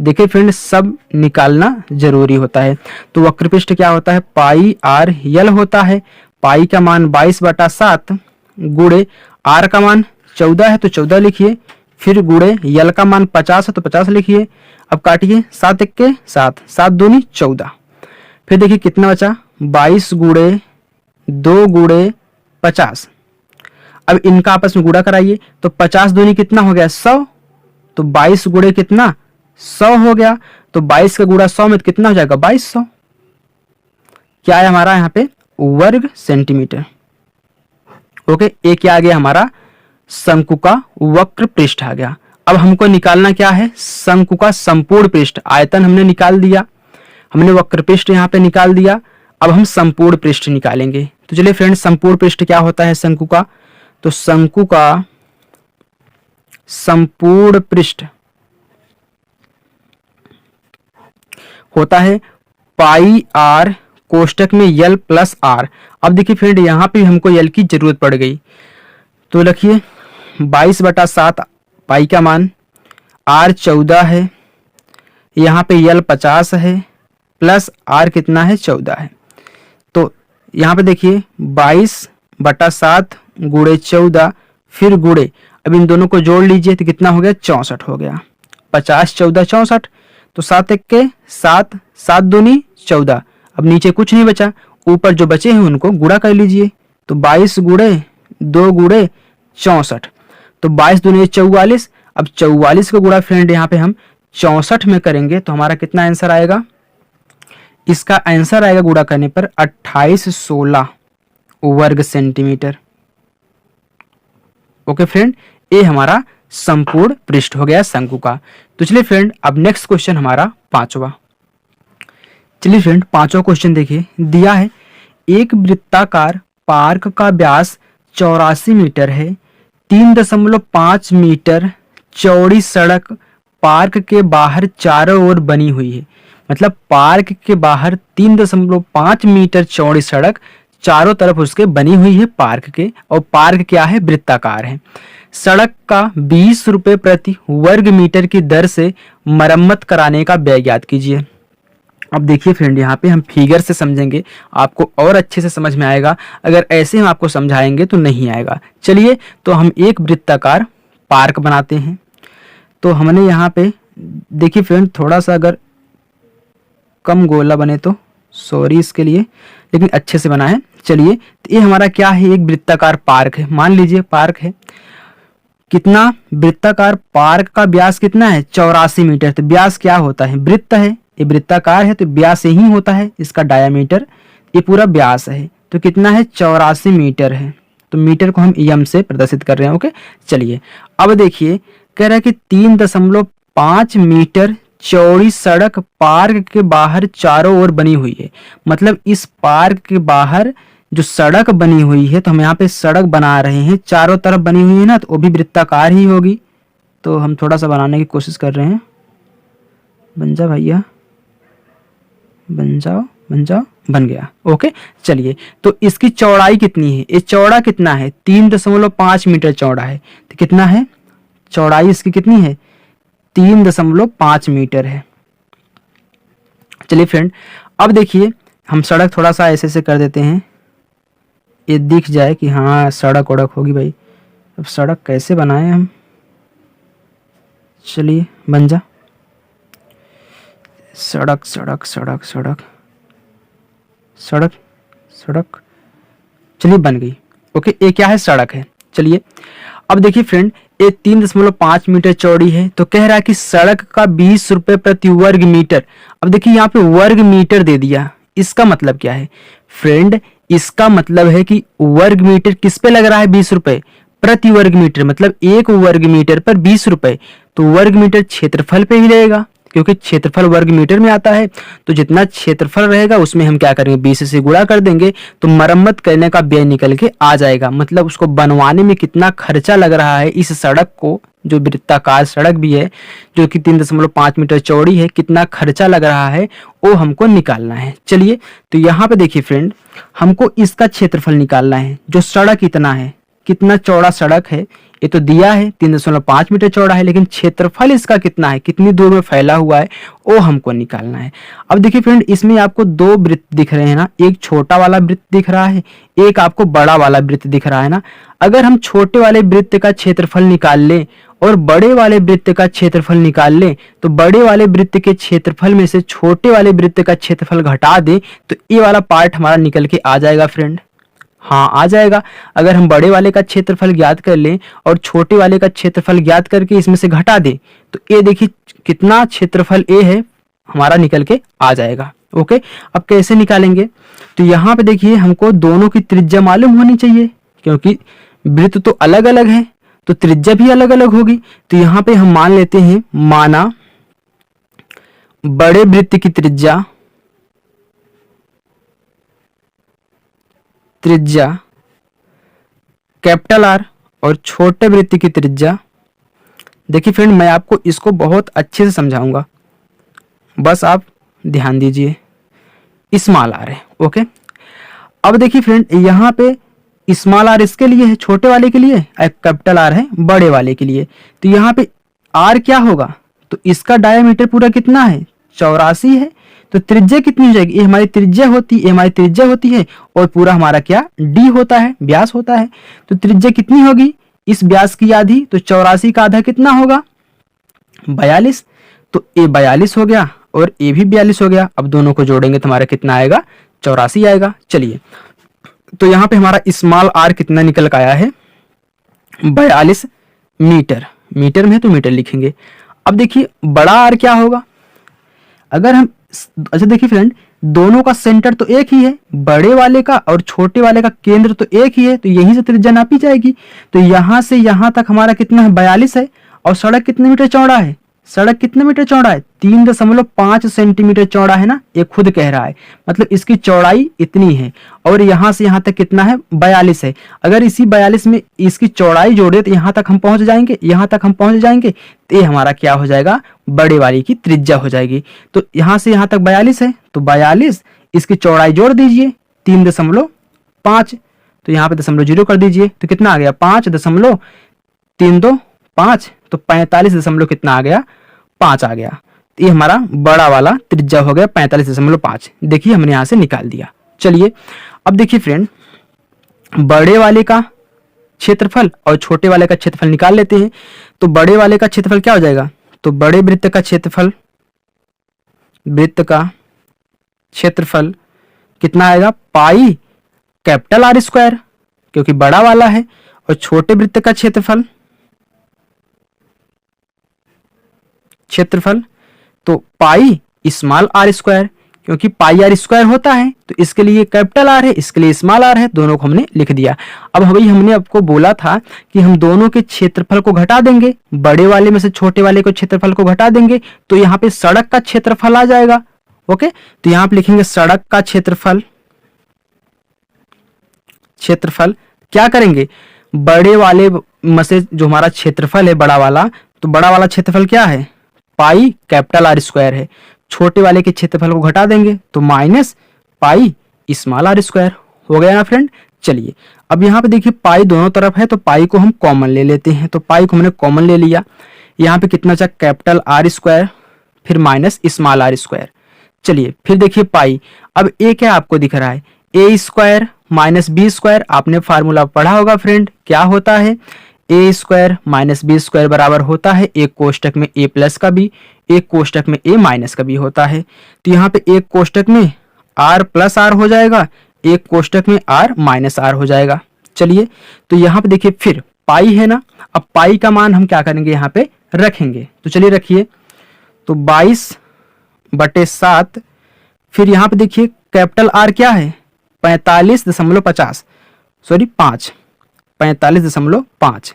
देखिए फ्रेंड सब निकालना जरूरी होता है। तो वक्र पृष्ठ क्या होता है, पाई आर यल होता है। पाई का मान 22/7 गुणे आर का मान 14 है तो 14 लिखिए, फिर गुणे यल का मान 50 है तो 50 लिखिए। अब काटिए, 7 1 के 7, 7 दूनी 14, फिर देखिए कितना बचा 22 गुणे 2 गुणे 50। अब इनका आपस में गुणा कराइए, तो 50 दूनी कितना हो गया 100, तो 22 गुणे कितना 100 हो गया। तो 22 का गुणा 100 में तो कितना हो जाएगा 2200, क्या है हमारा यहाँ पे वर्ग सेंटीमीटर। ओके, ये क्या आ गया हमारा शंकु का वक्र पृष्ठ आ गया। अब हमको निकालना क्या है, शंकु का संपूर्ण पृष्ठ। आयतन हमने निकाल दिया, हमने वक्र पृष्ठ यहाँ पे निकाल दिया, अब हम संपूर्ण पृष्ठ निकालेंगे। तो चलिए फ्रेंड संपूर्ण पृष्ठ क्या होता है शंकु का, तो शंकु का संपूर्ण पृष्ठ होता है पाई आर कोष्टक में यल प्लस आर। अब देखिए फ्रेंड यहाँ पे हमको यल की जरूरत पड़ गई, तो लिखिए 22/7 पाई का मान, आर 14 है, यहाँ पे यल 50 है, प्लस आर कितना है 14 है। तो यहाँ पे देखिए 22/7 गुणे 14, फिर गुणे, अब इन दोनों को जोड़ लीजिए तो कितना हो गया 64 हो गया, 50 14 64, तो 7 1 के 7, 7 दूनी 14। अब नीचे कुछ नहीं बचा, ऊपर जो बचे हैं उनको गुणा कर लीजिए। तो 22 गुणे 2 गुणे 64, तो 22 दूनी 44। अब 44 का गुणा फ्रेंड यहाँ पे हम 64 में करेंगे तो हमारा कितना आंसर आएगा, इसका आंसर आएगा गुणा करने पर 2816 वर्ग सेंटीमीटर। ओके फ्रेंड, ये हमारा संपूर्ण पृष्ठ हो गया शंकु का। तो चलिए फ्रेंड अब नेक्स्ट क्वेश्चन हमारा पांचवा। चलिए फ्रेंड पांचवा क्वेश्चन देखिए, दिया है एक वृत्ताकार पार्क का व्यास 84 मीटर है, 3.5 मीटर चौड़ी सड़क पार्क के बाहर चारों ओर बनी हुई है। मतलब पार्क के बाहर 3.5 मीटर चौड़ी सड़क चारों तरफ उसके बनी हुई है पार्क के, और पार्क क्या है वृत्ताकार है। सड़क का 20 रुपए प्रति वर्ग मीटर की दर से मरम्मत कराने का व्यय ज्ञात कीजिए। अब देखिए फ्रेंड यहाँ पे हम फिगर से समझेंगे, आपको और अच्छे से समझ में आएगा, अगर ऐसे हम आपको समझाएंगे तो नहीं आएगा। चलिए तो हम एक वृत्ताकार पार्क बनाते हैं। तो हमने यहाँ पे देखिए फ्रेंड थोड़ा सा अगर कम गोला बने तो सॉरी इसके लिए, लेकिन अच्छे से बना है। चलिए तो ये हमारा क्या है, एक वृत्ताकार पार्क है, मान लीजिए पार्क है। कितना वृत्ताकार पार्क का व्यास कितना है 84 मीटर। तो व्यास क्या होता है, वृत्त है, ये वृत्ताकार है तो व्यास ही होता है इसका डायामीटर, ये पूरा व्यास है तो कितना है 84 मीटर है। तो मीटर को हम एम से प्रदर्शित कर रहे हैं। ओके चलिए अब देखिए कह रहा है कि 3.5 मीटर चौड़ी सड़क पार्क के बाहर चारों ओर बनी हुई है। मतलब इस पार्क के बाहर जो सड़क बनी हुई है, तो हम यहाँ पे सड़क बना रहे हैं, चारों तरफ बनी हुई है ना, तो वो भी वृत्ताकार ही होगी। तो हम थोड़ा सा बनाने की कोशिश कर रहे हैं। बन जा भैया, बन जाओ बन जाओ, बन गया। ओके चलिए तो इसकी चौड़ाई कितनी है, ये चौड़ा कितना है 3.5 मीटर चौड़ा है। तो कितना है चौड़ाई इसकी कितनी है 3.5 मीटर है। चलिए फ्रेंड अब देखिए हम सड़क थोड़ा सा ऐसे से कर देते हैं, ये दिख जाए कि हाँ सड़क वड़क होगी भाई। अब सड़क कैसे बनाए हम, चलिए बन जा, सड़क सड़क सड़क सड़क सड़क सड़क, चलिए बन गई। ओके ये क्या है सड़क है। चलिए अब देखिए फ्रेंड ये 3.5 मीटर चौड़ी है, तो कह रहा है कि सड़क का 20 रुपए प्रति वर्ग मीटर। अब देखिए यहाँ पे वर्ग मीटर दे दिया, इसका मतलब क्या है फ्रेंड, इसका मतलब है कि वर्ग मीटर किस पे लग रहा है 20 रुपए प्रति वर्ग मीटर, मतलब एक वर्ग मीटर पर 20 रुपए। तो वर्ग मीटर क्षेत्रफल पे ही रहेगा क्योंकि क्षेत्रफल वर्ग मीटर में आता है। तो जितना क्षेत्रफल रहेगा उसमें हम क्या करेंगे 20 से गुणा कर देंगे, तो मरम्मत करने का व्यय निकल के आ जाएगा। मतलब उसको बनवाने में कितना खर्चा लग रहा है इस सड़क को, जो वृत्ताकार सड़क भी है जो कि 3.5 मीटर चौड़ी है, कितना खर्चा लग रहा है वो हमको निकालना है। चलिए तो यहाँ पे देखिए फ्रेंड हमको इसका क्षेत्रफल निकालना है, जो सड़क इतना है, कितना चौड़ा सड़क है ये तो दिया है 3.5 मीटर चौड़ा है, लेकिन क्षेत्रफल इसका कितना है, कितनी दूर में फैला हुआ है वो हमको निकालना है। अब देखिए फ्रेंड इसमें आपको दो वृत्त दिख रहे हैं ना, एक छोटा वाला वृत्त दिख रहा है, एक आपको बड़ा वाला वृत्त दिख रहा है ना। अगर हम छोटे वाले वृत्त का क्षेत्रफल निकाल लें और बड़े वाले वृत्त का क्षेत्रफल निकाल लें, तो बड़े वाले वृत्त के क्षेत्रफल में से छोटे वाले वृत्त का क्षेत्रफल घटा दें तो ये वाला पार्ट हमारा निकल के आ जाएगा फ्रेंड। हाँ आ जाएगा। अगर हम बड़े वाले का क्षेत्रफल ज्ञात कर लें और छोटे वाले का क्षेत्रफल ज्ञात करके इसमें से घटा दें तो ये देखिए कितना क्षेत्रफल ए है हमारा निकल के आ जाएगा। ओके अब कैसे निकालेंगे, तो यहाँ पे देखिए हमको दोनों की त्रिज्या मालूम होनी चाहिए क्योंकि वृत्त तो अलग अलग है तो त्रिज्या भी अलग अलग होगी। तो यहाँ पे हम मान लेते हैं, माना बड़े वृत्त की त्रिज्या कैपिटल आर और छोटे वृत्त की त्रिज्या, देखिए फ्रेंड मैं आपको इसको बहुत अच्छे से समझाऊंगा, बस आप ध्यान दीजिए, स्मॉल आर है। ओके अब देखिए फ्रेंड यहाँ पे स्मॉल आर इसके लिए है छोटे वाले के लिए, कैपिटल आर है बड़े वाले के लिए। तो यहाँ पे आर क्या होगा, तो इसका डायमीटर पूरा कितना है 84 है, तो त्रिज्या कितनी हो जाएगी, ये हमारी त्रिज्या होती है और पूरा हमारा क्या डी होता है, व्यास होता है। तो त्रिज्या कितनी होगी इस व्यास की आधी, तो 84 का आधा कितना होगा 42, तो ए 42 हो गया और ए भी 42 हो गया। अब दोनों को जोड़ेंगे तो हमारा कितना आएगा 84 आएगा। चलिए तो यहाँ पे हमारा स्मॉल आर कितना निकल के आया है 42 मीटर, मीटर में है तो मीटर लिखेंगे। अब देखिए बड़ा आर क्या होगा, अगर हम अच्छा देखिए फ्रेंड दोनों का सेंटर तो एक ही है, बड़े वाले का और छोटे वाले का केंद्र तो एक ही है, तो यहीं से त्रिज्या नापी जाएगी। तो यहां से यहां तक हमारा कितना है 42 है और सड़क कितने मीटर चौड़ा है, सड़क कितने मीटर चौड़ा है 3.5 सेंटीमीटर चौड़ा है ना, ये खुद कह रहा है, मतलब इसकी चौड़ाई इतनी है और यहां से यहां तक कितना है 42 है। अगर इसी 42 में इसकी चौड़ाई जोड़े तो यहां तक हम पहुंच जाएंगे, तो ये हमारा क्या हो जाएगा बड़े वाली की त्रिज्या हो जाएगी। तो यहां से यहां तक 42 है, तो 42 इसकी चौड़ाई जोड़ दीजिए 3.5, तो यहाँ पे 0.0 कर दीजिए तो कितना आ गया 5.325, तो 45 कितना आ गया 5 आ गया। तो ये हमारा बड़ा वाला त्रिज्या हो गया 45.5। देखिए हमने यहां से निकाल दिया। चलिए अब देखिए फ्रेंड बड़े वाले का क्षेत्रफल और छोटे वाले का क्षेत्रफल निकाल लेते हैं। तो बड़े वाले का क्षेत्रफल क्या हो जाएगा, तो बड़े वृत्त का क्षेत्रफल कितना आएगा पाई कैपिटल आर स्क्वायर, क्योंकि बड़ा वाला है, और छोटे वृत्त का क्षेत्रफल क्षेत्रफल, तो पाई स्मॉल आर स्क्वायर, क्योंकि पाई आर स्क्वायर होता है तो इसके लिए कैपिटल आर है, इसके लिए स्मॉल आर है, दोनों को हमने लिख दिया। अब भाई हमने आपको बोला था कि हम दोनों के क्षेत्रफल को घटा देंगे, बड़े वाले में से छोटे वाले को क्षेत्रफल को घटा देंगे तो यहाँ पे सड़क का क्षेत्रफल आ जाएगा। ओके, तो यहाँ पे लिखेंगे सड़क का क्षेत्रफल। क्षेत्रफल क्या करेंगे, बड़े वाले में से जो हमारा क्षेत्रफल है बड़ा वाला, तो बड़ा वाला क्षेत्रफल क्या है, पाई कैपिटल आर स्क्वायर है, छोटे वाले के क्षेत्रफल को घटा देंगे तो minus pi small R square हो गया ना फ्रेंड। चलिए अब यहाँ पे देखिए पाई दोनों तरफ है तो पाई को हम कॉमन ले लेते हैं, तो पाई को हमने कॉमन ले लिया। यहाँ पे कितना बचा, कैपिटल आर स्क्वायर फिर माइनस स्मॉल आर स्क्वायर। चलिए फिर देखिए पाई, अब ए क्या आपको दिख रहा है, ए स्क्वायर माइनस बी स्क्वायर, आपने फार्मूला पढ़ा होगा फ्रेंड, क्या होता है, ए स्क्वायर माइनस बी स्क्वायर बराबर होता है एक कोष्टक में ए प्लस का बी, एक कोष्टक में ए माइनस का बी होता है। तो यहाँ पे एक कोष्टक में आर प्लस आर हो जाएगा, एक कोष्टक में आर माइनस आर हो जाएगा। चलिए तो यहाँ पे देखिए फिर पाई है ना, अब पाई का मान हम क्या करेंगे, यहाँ पे रखेंगे, तो चलिए रखिए, तो 22/7, फिर यहाँ पे देखिए कैपिटल आर क्या है 45.50, सॉरी 5, 45.5,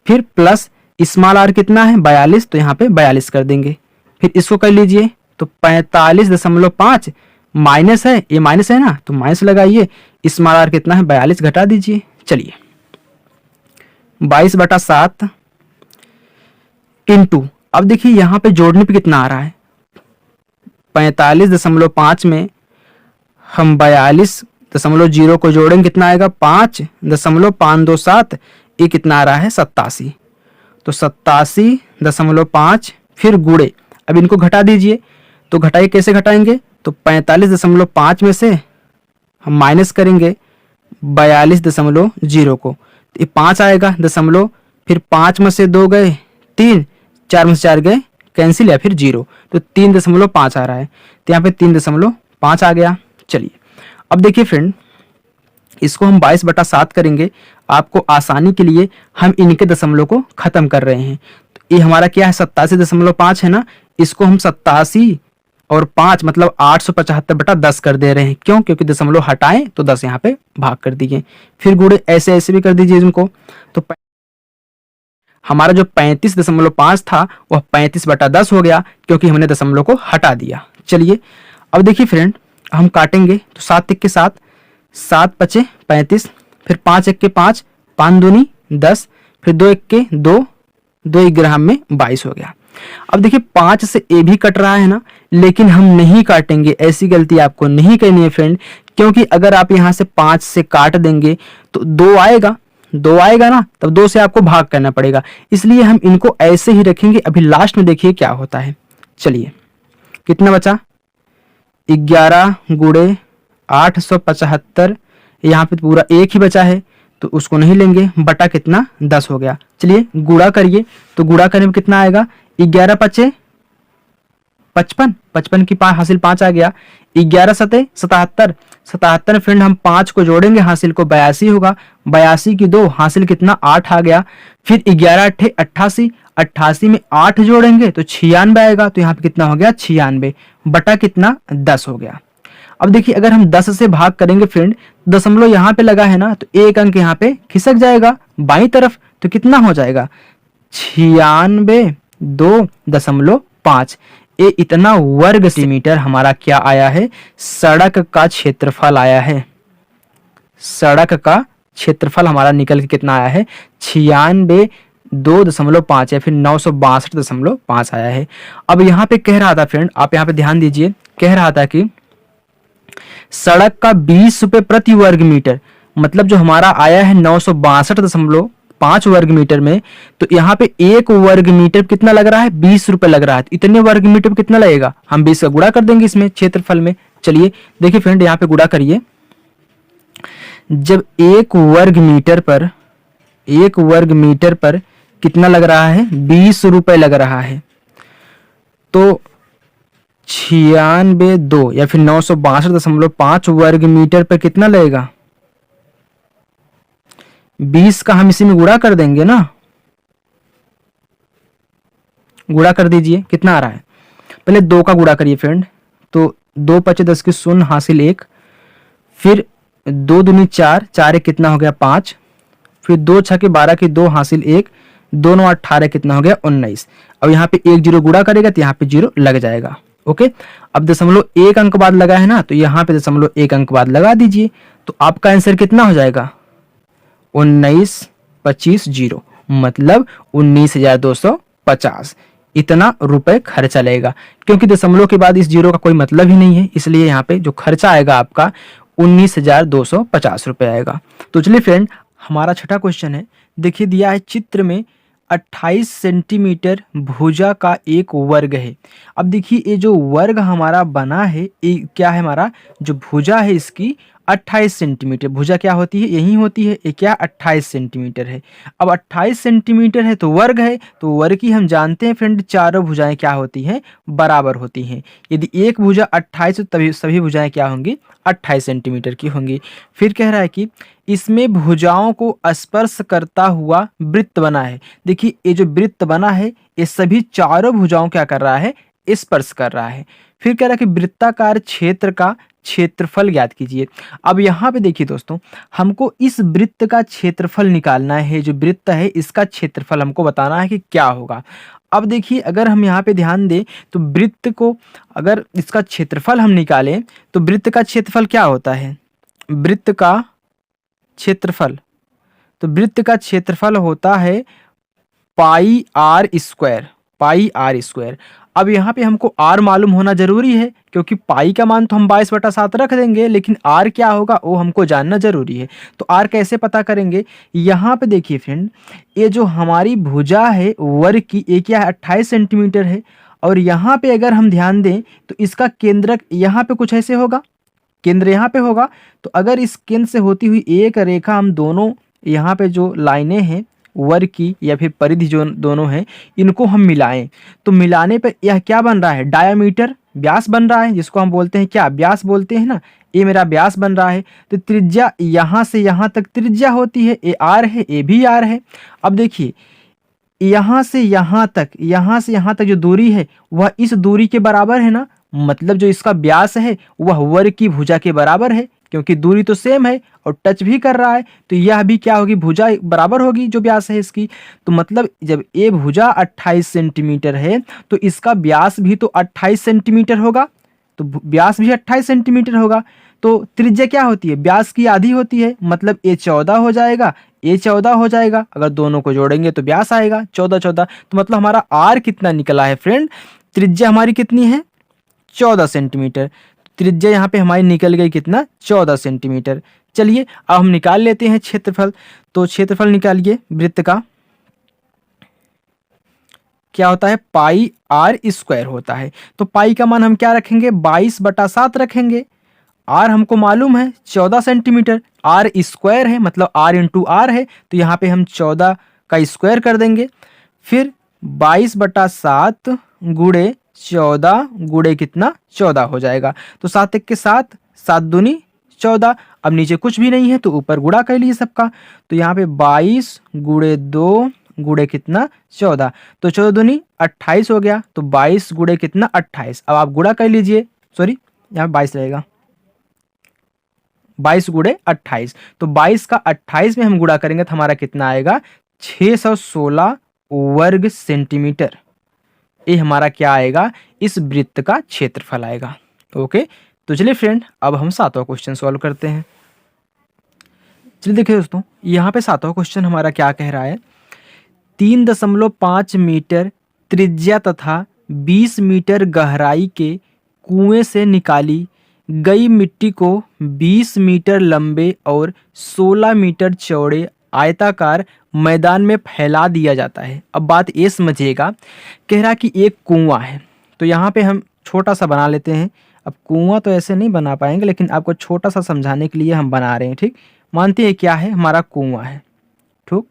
फिर प्लस स्मॉल आर कितना है 42, तो यहाँ पे 42 कर देंगे, फिर इसको कर लीजिए, तो 45.5 माइनस है, ये माइनस है ना तो माइनस लगाइए, स्मॉल आर कितना है 42 घटा दीजिए। चलिए 22/7 इंटू, अब देखिए यहाँ पे जोड़ने पे कितना आ रहा है, 45.5 में हम 42.0 को जोड़ेंगे कितना आएगा 5.527, ये कितना आ रहा है 87, तो 87.5 फिर गुणे, अब इनको घटा दीजिए, तो घटाइए, कैसे घटाएंगे, तो 45.5 में से हम माइनस करेंगे 42.0 को, तो ये 5 आएगा दशमलव, फिर 5 में से 2 गए 3, 4 में से 4 गए कैंसिल या फिर 0, तो 3.5 आ रहा है, तो यहाँ पे 3.5 आ गया। चलिए अब देखिए फ्रेंड, इसको हम 22/7 करेंगे, आपको आसानी के लिए हम इनके दशमलव को खत्म कर रहे हैं, तो ये हमारा क्या है 87.5 है ना, इसको हम 87 और 5 मतलब 875/10 कर दे रहे हैं, क्यों, क्योंकि दशमलव हटाएं तो 10 यहाँ पे भाग कर दीजिए, फिर गुणे ऐसे ऐसे भी कर दीजिए इनको, तो हमारा जो 35.5 था वह 35/10 हो गया, क्योंकि हमने दशमलव को हटा दिया। चलिए अब देखिए फ्रेंड, हम काटेंगे तो 7 1 के 7, 7 5 35, फिर 5 1 के 5, 5 दूनी 10, फिर 2 1 के 2, 2 1 में 22 हो गया। अब देखिए 5 से ए भी कट रहा है ना, लेकिन हम नहीं काटेंगे, ऐसी गलती आपको नहीं करनी है फ्रेंड, क्योंकि अगर आप यहाँ से 5 से काट देंगे तो 2 आएगा, 2 आएगा ना, तब 2 से आपको भाग करना पड़ेगा, इसलिए हम इनको ऐसे ही रखेंगे। अभी लास्ट में देखिए क्या होता है। चलिए कितना बचा, 11 गुणे 875, यहाँ पे पूरा 1 ही बचा है तो उसको नहीं लेंगे, बटा कितना 10 हो गया। चलिए गुणा करिए, तो गुणा करने में कितना आएगा, 11 5 55, 55 की हासिल 5 आ गया, 11 7 77, 77 फ्रेंड हम 5 को जोड़ेंगे हासिल को 82 होगा, 82 की 2 हासिल कितना 8 आ गया, फिर 11 8 88, 88 में 8 जोड़ेंगे तो 96 आएगा, तो यहाँ पे कितना हो गया 96 बटा कितना 10 हो गया। अब देखिए अगर हम 10 से भाग करेंगे फ्रेंड, दशमलव यहाँ पे लगा है ना, तो एक अंक यहाँ पे खिसक जाएगा बाईं तरफ, तो कितना हो जाएगा 96.2.5। ये इतना वर्ग सेंटीमीटर हमारा क्या आया है, सड़क का क्षेत्रफल आया है। सड़क का क्षेत्रफल हमारा निकल के कितना आया है 96.2.5 या फिर 962.5 आया है। अब यहाँ पे कह रहा था फ्रेंड, आप यहाँ पे ध्यान दीजिए, कह रहा था कि सड़क का 20 रुपए प्रति वर्ग मीटर, मतलब जो हमारा आया है 962.5 वर्ग मीटर में, तो यहाँ पे 1 वर्ग मीटर कितना लग रहा है 20 रुपए लग रहा है, इतने वर्ग मीटर कितना लगेगा, हम 20 का गुणा कर देंगे इसमें क्षेत्रफल में। चलिए देखिए फ्रेंड यहाँ पे गुणा करिए, जब 1 वर्ग मीटर पर कितना लग रहा है 20 रुपए लग रहा है, तो 96.2 या फिर 962.5 वर्ग मीटर पर कितना लगेगा, 20 का हम इसी में गुणा कर देंगे ना, गुणा कर दीजिए, कितना आ रहा है, पहले 2 का गुणा करिए फ्रेंड, तो 2 पचे 10 की 0 हासिल 1, फिर 2 दूनी 4, 4 एक कितना हो गया 5, फिर 2 छके 12 की 2 हासिल 1, 2 9 18 कितना हो गया 19। अब यहाँ पे 1 जीरो गुणा करेगा तो यहाँ पे 0 लग जाएगा। ओके, अब 1 अंक बाद लगा है ना, तो यहाँ पे 1 अंक बाद लगा दीजिए, तो आपका आंसर कितना हो जाएगा 19 25 0, मतलब 19,250 इतना रुपए खर्चा लगेगा। क्योंकि दशमलव के बाद इस जीरो का कोई मतलब ही नहीं है, इसलिए यहाँ पे जो खर्चा आएगा आपका 19,250 रुपए आएगा। तो चलिए फ्रेंड, हमारा छठा क्वेश्चन है, देखिए दिया है चित्र में 28 सेंटीमीटर भुजा का एक वर्ग है। अब देखिए ये जो वर्ग हमारा बना है ये क्या है, हमारा जो भुजा है इसकी 28 सेंटीमीटर, भुजा क्या होती है, यही होती है, ये क्या 28 सेंटीमीटर है। अब 28 सेंटीमीटर है तो वर्ग है, तो वर्ग की हम जानते हैं फ्रेंड चारों भुजाएं क्या होती हैं, बराबर होती हैं। यदि एक भुजा 28 तो तभी सभी भुजाएं क्या होंगी 28 सेंटीमीटर की होंगी। फिर कह रहा है कि इसमें भुजाओं को स्पर्श करता हुआ वृत्त बना है। देखिए ये जो वृत्त बना है ये सभी चारों भुजाओं क्या कर रहा है, स्पर्श कर रहा है। फिर कह रहा है कि वृत्ताकार क्षेत्र का क्षेत्रफल ज्ञात कीजिए। अब यहाँ पे देखिए दोस्तों, हमको इस वृत्त का क्षेत्रफल निकालना है, जो वृत्त है इसका क्षेत्रफल हमको बताना है कि क्या होगा। अब देखिए अगर हम यहाँ पे ध्यान दें तो वृत्त को अगर इसका क्षेत्रफल हम निकालें तो वृत्त का क्षेत्रफल क्या होता है, वृत्त का क्षेत्रफल, तो वृत्त का क्षेत्रफल होता है pi R square, pi R square. अब यहाँ पे हमको आर मालूम होना जरूरी है, क्योंकि पाई का मान तो हम 22/7 रख देंगे, लेकिन आर क्या होगा वो हमको जानना जरूरी है। तो आर कैसे पता करेंगे, यहाँ पे देखिए फ्रेंड, ये जो हमारी भुजा है वर्ग की ये क्या है 28 सेंटीमीटर है, और यहाँ पे अगर हम ध्यान दें तो इसका केंद्रक यहाँ पे कुछ ऐसे होगा, केंद्र यहाँ पे होगा। तो अगर इस केंद्र से होती हुई एक रेखा हम दोनों यहाँ पे जो लाइनें हैं वर्ग की या फिर परिधि जो दोनों हैं इनको हम मिलाएं, तो मिलाने पर यह क्या बन रहा है, डायामीटर, व्यास बन रहा है, जिसको हम बोलते हैं क्या, व्यास बोलते हैं ना, ये मेरा व्यास बन रहा है। तो त्रिज्या यहाँ से यहाँ तक त्रिज्या होती है, ये आर है, ये भी आर है। अब देखिए यहाँ से यहाँ तक, यहाँ से यहाँ तक जो दूरी है वह इस दूरी के बराबर है ना, मतलब जो इसका व्यास है वह वर्ग की भुजा के बराबर है, क्योंकि दूरी तो सेम है और टच भी कर रहा है, तो यह भी क्या होगी, भुजा बराबर होगी जो व्यास है इसकी। तो मतलब जब ये भुजा 28 सेंटीमीटर है तो इसका व्यास भी तो 28 सेंटीमीटर होगा, तो व्यास भी 28 सेंटीमीटर होगा। तो त्रिज्या क्या होती है, व्यास की आधी होती है, मतलब ये 14 हो जाएगा, ये 14 हो जाएगा, अगर दोनों को जोड़ेंगे तो व्यास आएगा 14 14। तो मतलब हमारा आर कितना निकला है फ्रेंड, त्रिज्या हमारी कितनी है 14 सेंटीमीटर। त्रिज्या यहाँ पे हमारी निकल गई कितना 14 सेंटीमीटर। चलिए अब हम निकाल लेते हैं क्षेत्रफल। तो क्षेत्रफल निकालिए वृत्त का, क्या होता है, पाई आर स्क्वायर होता है। तो पाई का मान हम क्या रखेंगे 22/7 रखेंगे, आर हमको मालूम है 14 सेंटीमीटर, आर स्क्वायर है मतलब आर इंटू आर है, तो यहाँ पे हम 14 का स्क्वायर कर देंगे, फिर 22/7 गुणे 14 गुणे कितना 14 हो जाएगा। तो 7 1 के 7, 7 दूनी 14। अब नीचे कुछ भी नहीं है तो ऊपर गुणा कर लीजिए सबका, तो यहाँ पे 22 गुणे 2 गुणे कितना 14, तो 14 दूनी 28 हो गया, तो 22 गुणे कितना 28। अब आप गुणा कर लीजिए, सॉरी यहाँ 22 रहेगा, 22 गुणे 28, तो 22 का 28 में हम गुणा करेंगे तो हमारा कितना आएगा 616 वर्ग सेंटीमीटर। ये हमारा क्या आएगा, इस वृत्त का क्षेत्रफल आएगा। ओके, तो चलिए फ्रेंड अब हम 7वां क्वेश्चन सॉल्व करते हैं। चलिए देखिए दोस्तों, यहाँ पे 7वां क्वेश्चन हमारा क्या कह रहा है, 3.5 मीटर त्रिज्या तथा 20 मीटर गहराई के कुएं से निकाली गई मिट्टी को 20 मीटर लंबे और 16 मीटर चौड़े आयताकार मैदान में फैला दिया जाता है। अब बात ये समझिएगा, कह रहा कि एक कुआं है, तो यहाँ पे हम छोटा सा बना लेते हैं। अब कुआं तो ऐसे नहीं बना पाएंगे, लेकिन आपको छोटा सा समझाने के लिए हम बना रहे हैं, ठीक। मानते हैं क्या है, हमारा कुआं है, ठीक।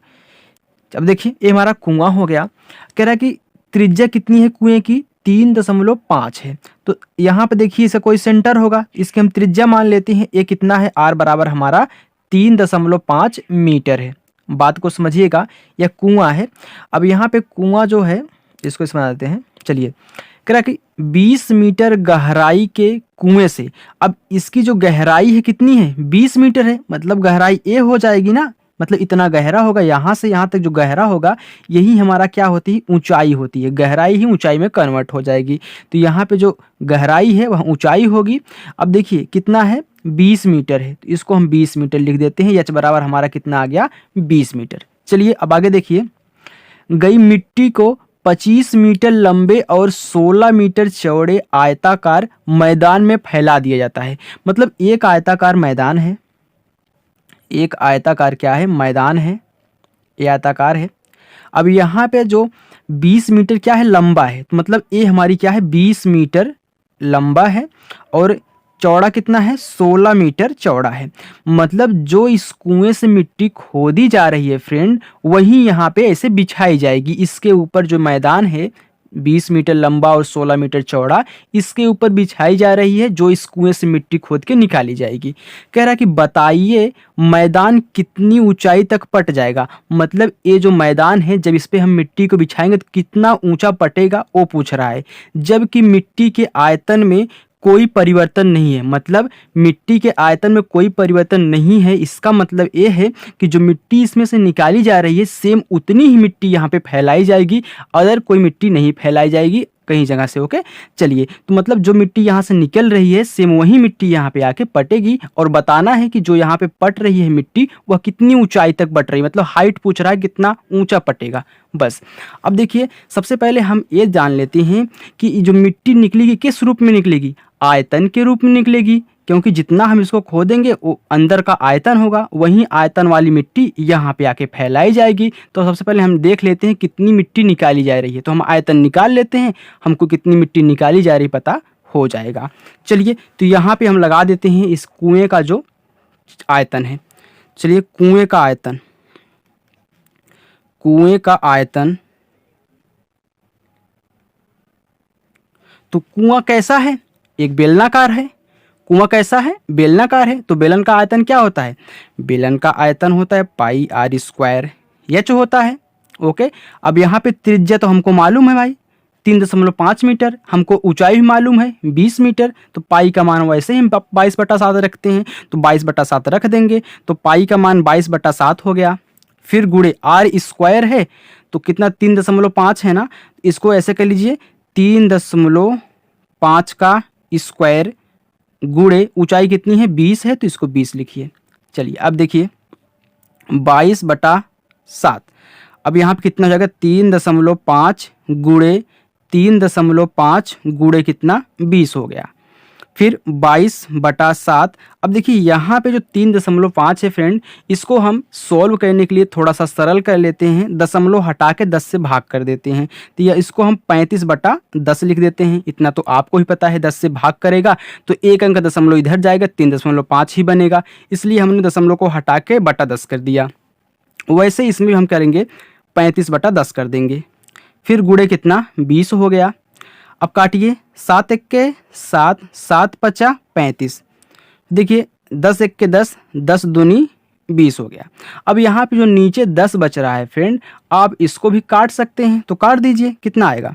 अब देखिए ये हमारा कुआं हो गया, कह रहा है कि त्रिज्या कितनी है कुएं की 3.5 है। तो यहाँ पे देखिए इसे कोई सेंटर होगा, इसकी हम त्रिज्या मान लेते हैं, ये कितना है आर बराबर हमारा 3.5 मीटर है। बात को समझिएगा, यह कुआं है। अब यहाँ पे कुआं जो है इसको इस बना देते हैं। चलिए, कह रहा कि 20 मीटर गहराई के कुएं से, अब इसकी जो गहराई है कितनी है, 20 मीटर है, मतलब गहराई ए हो जाएगी ना, मतलब इतना गहरा होगा, यहाँ से यहाँ तक जो गहरा होगा यही हमारा क्या होती है, ऊंचाई होती है। गहराई ही ऊंचाई में कन्वर्ट हो जाएगी, तो यहाँ पे जो गहराई है वह ऊंचाई होगी। अब देखिए कितना है, 20 मीटर है, तो इसको हम 20 मीटर लिख देते हैं। एच बराबर हमारा कितना आ गया, 20 मीटर। चलिए अब आगे देखिए, गई मिट्टी को 25 मीटर लंबे और 16 मीटर चौड़े आयताकार मैदान में फैला दिया जाता है। मतलब एक आयताकार मैदान है, एक आयताकार क्या है, मैदान है, ये आयताकार है। अब यहाँ पे जो 20 मीटर क्या है, लंबा है, तो मतलब ये हमारी क्या है, 20 मीटर लंबा है और चौड़ा कितना है, 16 मीटर चौड़ा है। मतलब जो इस कुएं से मिट्टी खोदी जा रही है फ्रेंड, वही यहाँ पे ऐसे बिछाई जाएगी। इसके ऊपर जो मैदान है 20 मीटर लंबा और 16 मीटर चौड़ा, इसके ऊपर बिछाई जा रही है, जो इस कुएं से मिट्टी खोद के निकाली जाएगी। कह रहा है कि बताइए मैदान कितनी ऊंचाई तक पट जाएगा। मतलब ये जो मैदान है, जब इस पे हम मिट्टी को बिछाएंगे तो कितना ऊंचा पटेगा, वो पूछ रहा है। जबकि मिट्टी के आयतन में कोई परिवर्तन नहीं है, मतलब मिट्टी के आयतन में कोई परिवर्तन नहीं है, इसका मतलब ये है कि जो मिट्टी इसमें से निकाली जा रही है सेम उतनी ही मिट्टी यहाँ पे फैलाई जाएगी, अदर कोई मिट्टी नहीं फैलाई जाएगी कहीं जगह से। ओके, चलिए, तो मतलब जो मिट्टी यहाँ से निकल रही है सेम वही मिट्टी यहाँ पे आके पटेगी, और बताना है कि जो यहाँ पे पट रही है मिट्टी वह कितनी ऊंचाई तक पट रही है, मतलब हाइट पूछ रहा है कितना ऊंचा पटेगा। बस अब देखिए, सबसे पहले हम ये जान लेते हैं कि जो मिट्टी निकलेगी किस रूप में निकलेगी, आयतन के रूप में निकलेगी, क्योंकि जितना हम इसको खोदेंगे वो अंदर का आयतन होगा, वही आयतन वाली मिट्टी यहाँ पे आके फैलाई जाएगी। तो सबसे पहले हम देख लेते हैं कितनी मिट्टी निकाली जा रही है, तो हम आयतन निकाल लेते हैं, हमको कितनी मिट्टी निकाली जा रही पता हो जाएगा। चलिए, तो यहाँ पे हम लगा देते हैं इस कुएं का जो आयतन है। चलिए, कुएं का आयतन, कुएं का आयतन, तो कुआं कैसा है, एक बेलनाकार है। कुआं कैसा है, बेलनाकार है, तो बेलन का आयतन क्या होता है, बेलन का आयतन होता है पाई आर स्क्वायर एच होता है। ओके, अब यहाँ पे त्रिज्या तो हमको मालूम है भाई 3.5 मीटर, हमको ऊंचाई भी मालूम है 20 मीटर, तो पाई का मान वैसे ही हम 22/7 रखते हैं, तो 22/7 रख देंगे, तो पाई का मान 22/7 हो गया। फिर गुणे आर स्क्वायर है, तो कितना 3.5 है ना, इसको ऐसे कर लीजिए 3.5 का स्क्वायर गुणे ऊंचाई कितनी है 20 है, तो इसको 20 लिखिए। चलिए अब देखिए 22/7, अब यहाँ पे कितना हो जाएगा 3.5 गुणे 3.5 गुणे कितना 20 हो गया। फिर 22/7, अब देखिए यहाँ पे जो 3.5 है फ्रेंड, इसको हम सॉल्व करने के लिए थोड़ा सा सरल कर लेते हैं, दशमलव हटा के 10 से भाग कर देते हैं, तो यह इसको हम 35/10 लिख देते हैं। इतना तो आपको ही पता है, 10 से भाग करेगा तो एक अंक दशमलव इधर जाएगा, 3.5 ही बनेगा, इसलिए हमने दशमलव को हटा के बटा 10 कर दिया। वैसे इसमें भी हम करेंगे 35/10 कर देंगे, फिर गुणे कितना 20 हो गया। अब काटिए, 7 एक के 7, 7×5 35, देखिए 10 एक के 10, 10 दूनी 20 हो गया। अब यहाँ पे जो नीचे 10 बच रहा है फ्रेंड, आप इसको भी काट सकते हैं, तो काट दीजिए, कितना आएगा,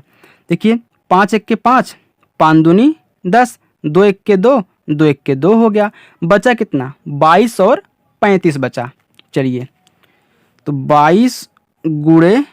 देखिए 5 एक के 5, 5 दूनी 10, 2 एक के 2, 2 एक के 2 हो गया, बचा कितना 22 और 35 बचा। चलिए, तो 22 गुणे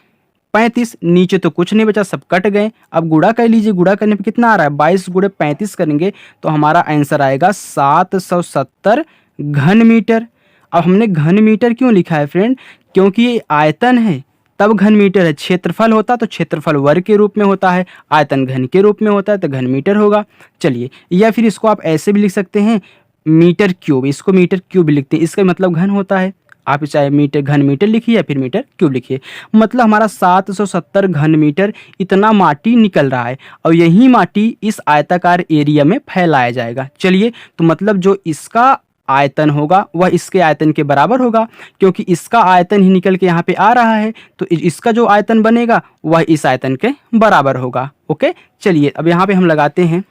35, नीचे तो कुछ नहीं बचा, सब कट गए। अब गुणा कर लीजिए, गुणा करने पे कितना आ रहा है, 22 गुणे 35 करेंगे तो हमारा आंसर आएगा 770 घन मीटर। अब हमने घन मीटर क्यों लिखा है फ्रेंड, क्योंकि ये आयतन है तब घन मीटर है, क्षेत्रफल होता तो क्षेत्रफल वर्ग के रूप में होता है, आयतन घन के रूप में होता है तो घन मीटर होगा। चलिए, या फिर इसको आप ऐसे भी लिख सकते हैं मीटर क्यूब, इसको मीटर क्यूब लिखते हैं, इसका मतलब घन होता है। आप चाहे मीटर घन मीटर लिखिए या फिर मीटर क्यूब लिखिए, मतलब हमारा 770 घन मीटर इतना माटी निकल रहा है, और यही माटी इस आयताकार एरिया में फैलाया जाएगा। चलिए, तो मतलब जो इसका आयतन होगा वह इसके आयतन के बराबर होगा, क्योंकि इसका आयतन ही निकल के यहाँ पे आ रहा है, तो इसका जो आयतन बनेगा वह इस आयतन के बराबर होगा। ओके, चलिए अब यहाँ पे हम लगाते हैं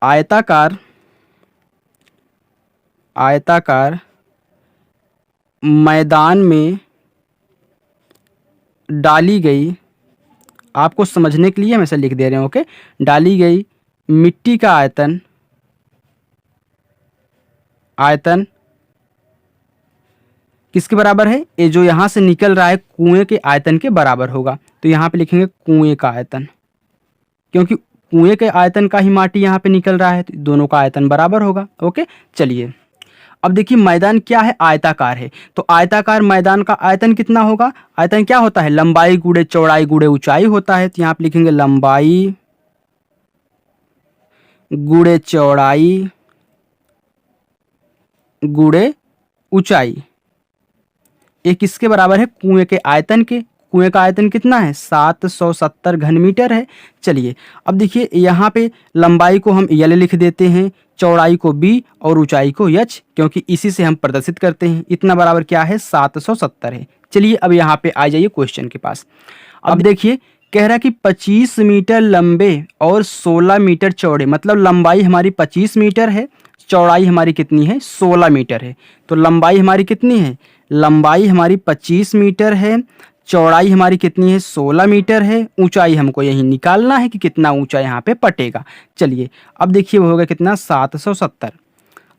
आयताकार, आयताकार मैदान में डाली गई आपको समझने के लिए हम ऐसे लिख दे रहे हैं। ओके, डाली गई मिट्टी का आयतन किसके बराबर है? ये जो यहाँ से निकल रहा है कुएं के आयतन के बराबर होगा। तो यहाँ पे लिखेंगे कुएं का आयतन, क्योंकि कुएं के आयतन का ही माटी यहाँ पे निकल रहा है, तो दोनों का आयतन बराबर होगा। ओके, चलिए अब देखिए मैदान क्या है? आयताकार है। तो आयताकार मैदान का आयतन कितना होगा? आयतन क्या होता है? लंबाई गुणे चौड़ाई गुणे ऊंचाई होता है। तो यहाँ पे लिखेंगे लंबाई गुणे चौड़ाई गुणे ऊंचाई। ये किसके बराबर है? कुएं के आयतन के। कुएं का आयतन कितना है? 770 घन मीटर है। चलिए अब देखिए यहाँ पे लंबाई को हम यल लिख देते हैं, चौड़ाई को बी और ऊंचाई को एच, क्योंकि इसी से हम प्रदर्शित करते हैं। इतना बराबर क्या है? 770 है। चलिए अब यहाँ पे आ जाइए क्वेश्चन के पास। अब देखिए कह रहा है कि 25 मीटर लंबे और 16 मीटर चौड़े, मतलब लंबाई हमारी 25 मीटर है, चौड़ाई हमारी कितनी है? 16 मीटर है। तो लंबाई हमारी कितनी है? लंबाई हमारी 25 मीटर है, चौड़ाई हमारी कितनी है? 16 मीटर है। ऊंचाई हमको यही निकालना है कि कितना ऊंचा यहाँ पे पटेगा। चलिए अब देखिए वो होगा कितना? 770।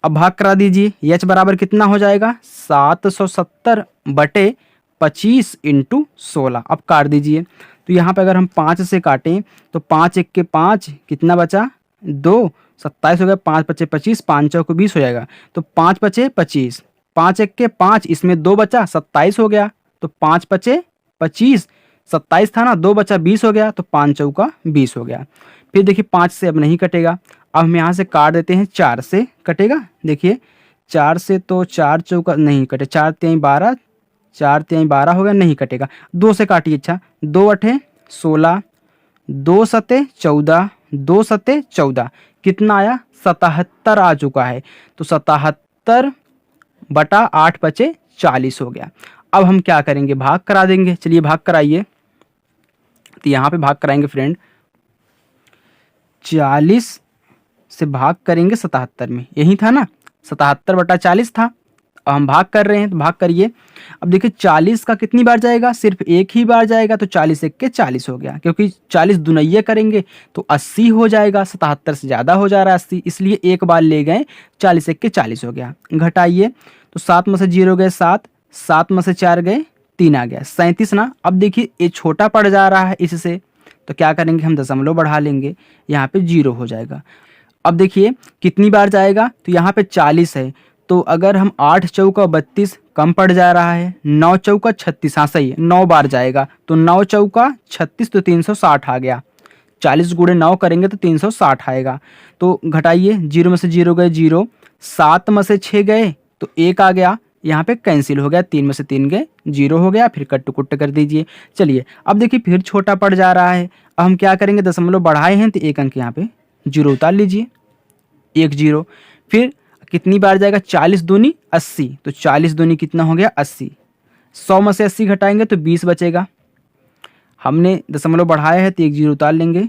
अब भाग करा दीजिए, एच बराबर कितना हो जाएगा? 770 बटे 25 इंटू 16। अब काट दीजिए, तो यहाँ पे अगर हम 5 से काटें तो 5 एक के 5, कितना बचा? 2, 27 हो गया। 5 पचे 25, 5 चौके 20 हो जाएगा। तो 5 पचे 25, 5 एक के 5, इसमें 2 बचा, 27 हो गया। तो 5 पचे 25, 27 था ना, 2 बचा 20 हो गया। तो 5 चौका 20 हो गया। फिर देखिए 5 से अब नहीं कटेगा। अब हम यहाँ से काट देते हैं, 4 से कटेगा। देखिए 4 से तो 4 चौका नहीं कटे, 4 तिहाई 12, 4 तिहाई 12 हो गया, नहीं कटेगा। 2 से काटिए। अच्छा, 2 अठे 16, 2 सते 14, 2 सते 14, कितना आया? 77 आ चुका है। तो 77 बटा 8 बचे 40 हो गया। अब हम क्या करेंगे? भाग करा देंगे। चलिए भाग कराइए। तो यहाँ पे भाग कराएंगे फ्रेंड, 40 से भाग करेंगे 77 में, यही था ना, 77 बटा 40 था। अब हम भाग कर रहे हैं, तो भाग करिए। अब देखिए 40 का कितनी बार जाएगा? सिर्फ एक ही बार जाएगा। तो 40 एक के 40 हो गया, क्योंकि 40 दुनैये करेंगे तो 80 हो जाएगा। 77 से ज़्यादा हो जा रहा है 80, इसलिए एक बार ले गए, 40 एक के 40 हो गया। घटाइए, तो 7 में से 0 गए 7, 7 में से 4 गए 3 आ गया, 37 ना। अब देखिए ये छोटा पड़ जा रहा है इससे, तो क्या करेंगे? हम दशमलव बढ़ा लेंगे, यहाँ पे 0 हो जाएगा। अब देखिए कितनी बार जाएगा? तो यहाँ पे 40 है, तो अगर हम 8 चौका 32, कम पड़ जा रहा है। 9 चौका 36, हाँ सही है, 9 बार जाएगा। तो 9 चौका 36, तो 360 आ गया। 40 गुणे 9 करेंगे तो 360 आएगा। तो घटाइए, 0 में से 0 गए 0, 7 में से 6 गए तो 1 आ गया, यहाँ पे कैंसिल हो गया। 3 में से 3 गए 0 हो गया। फिर कट कुट कर दीजिए। चलिए अब देखिए फिर छोटा पड़ जा रहा है। अब हम क्या करेंगे? दशमलव बढ़ाए हैं तो 1 अंक यहाँ पे 0 उतार लीजिए, 1 0। फिर कितनी बार जाएगा? 40 दूनी 80, तो 40 दूनी कितना हो गया? 80। 100 में से 80 घटाएंगे तो 20 बचेगा। हमने दशमलव बढ़ाया है तो 1 0 उतार लेंगे,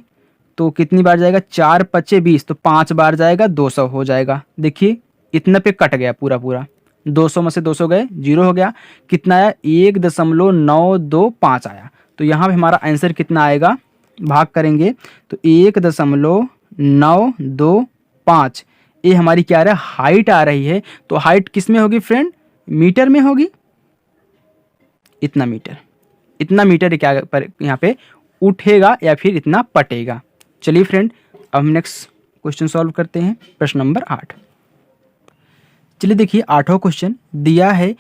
तो कितनी बार जाएगा? 4 पचे 20, तो 5 बार जाएगा, 200 हो जाएगा। देखिए इतना पे कट गया पूरा पूरा, 200 में से 200 गए 0 हो गया। कितना आया? 1.925 आया। तो यहाँ पे हमारा आंसर कितना आएगा? भाग करेंगे तो 1.925, ये हमारी क्या आ रहा है? हाइट आ रही है। तो हाइट किस में होगी फ्रेंड? मीटर में होगी। इतना मीटर, इतना मीटर क्या पर यहाँ पे उठेगा या फिर इतना पटेगा। चलिए फ्रेंड अब हम नेक्स्ट क्वेश्चन सॉल्व करते हैं, प्रश्न नंबर 8। चलिए देखिए 8वां क्वेश्चन दिया है,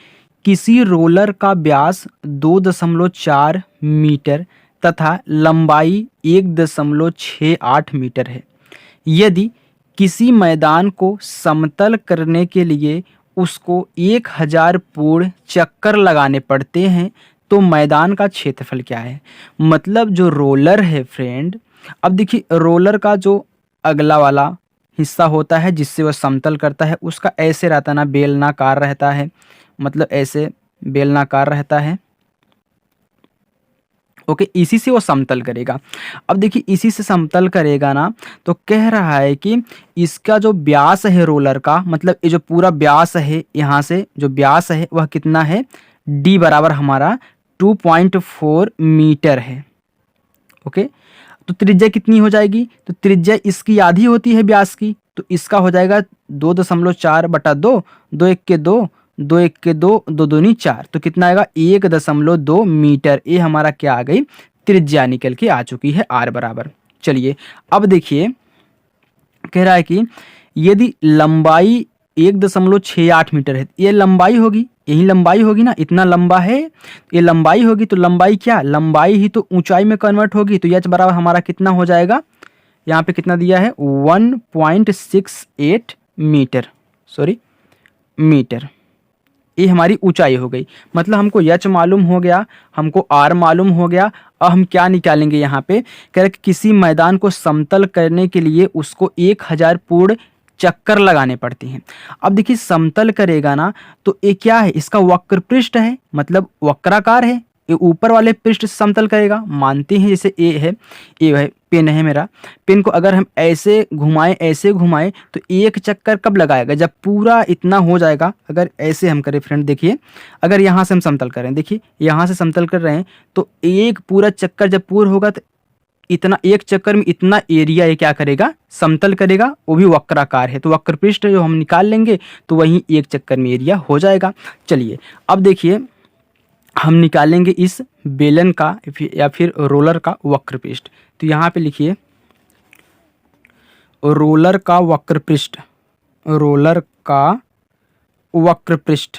किसी रोलर का व्यास 2.4 मीटर तथा लंबाई 1.68 मीटर है। यदि किसी मैदान को समतल करने के लिए उसको 1000 पूर्ण चक्कर लगाने पड़ते हैं तो मैदान का क्षेत्रफल क्या है? मतलब जो रोलर है फ्रेंड, अब देखिए रोलर का जो अगला वाला हिस्सा होता है जिससे वह समतल करता है, उसका ऐसे रहता है ना, बेलनाकार रहता है, मतलब ऐसे बेलनाकार रहता है। ओके, इसी से वो समतल करेगा। अब देखिए इसी से समतल करेगा ना, तो कह रहा है कि इसका जो व्यास है रोलर का, मतलब ये जो पूरा व्यास है, यहाँ से जो व्यास है वह कितना है? d बराबर हमारा 2.4 मीटर है। ओके, तो त्रिज्या कितनी हो जाएगी, तो त्रिज्या इसकी आधी होती है व्यास की, तो इसका हो जाएगा 2.4/2, 2 1 के 2, 2 1 के 2, 2 दूनी 4, तो कितना आएगा 1.2 मीटर। ये हमारा क्या आ गई, त्रिज्या निकल के आ चुकी है r बराबर। चलिए अब देखिए, कह रहा है कि यदि लंबाई 1.68 मीटर है, ये लंबाई होगी, यही लंबाई होगी ना, इतना लंबा है, ये लंबाई होगी, तो लंबाई क्या, लंबाई ही तो ऊंचाई में कन्वर्ट होगी, तो h बराबर हमारा कितना हो जाएगा, यहाँ पे कितना दिया है 1.68 मीटर, सॉरी मीटर, ये हमारी ऊंचाई हो गई। मतलब हमको h मालूम हो गया, हमको r मालूम हो गया। अब हम क्या निकालेंगे यहाँ पे, कह रहे कि किसी मैदान को समतल करने के लिए उसको 1000 पूर्ण चक्कर लगाने पड़ते हैं। अब देखिए समतल करेगा ना, तो ये क्या है, इसका वक्र पृष्ठ है, मतलब वक्राकार है, ये ऊपर वाले पृष्ठ से समतल करेगा। मानते हैं जैसे ए है, ए है, पेन है मेरा, पेन को अगर हम ऐसे घुमाएं, ऐसे घुमाएं, तो एक चक्कर कब लगाएगा, जब पूरा इतना हो जाएगा। अगर ऐसे हम करें फ्रेंड, देखिए अगर यहाँ से हम समतल करें, देखिए यहाँ से समतल कर रहे हैं, तो एक पूरा चक्कर जब पूरा होगा, तो इतना एक चक्कर में इतना एरिया ये क्या करेगा, समतल करेगा, वो भी वक्राकार है, तो वक्र पृष्ठ जो हम निकाल लेंगे, तो वहीं एक चक्कर में एरिया हो जाएगा। चलिए अब देखिए, हम निकालेंगे इस बेलन का या फिर रोलर का वक्र पृष्ठ। तो यहाँ पे लिखिए रोलर का वक्र पृष्ठ, रोलर का वक्र पृष्ठ,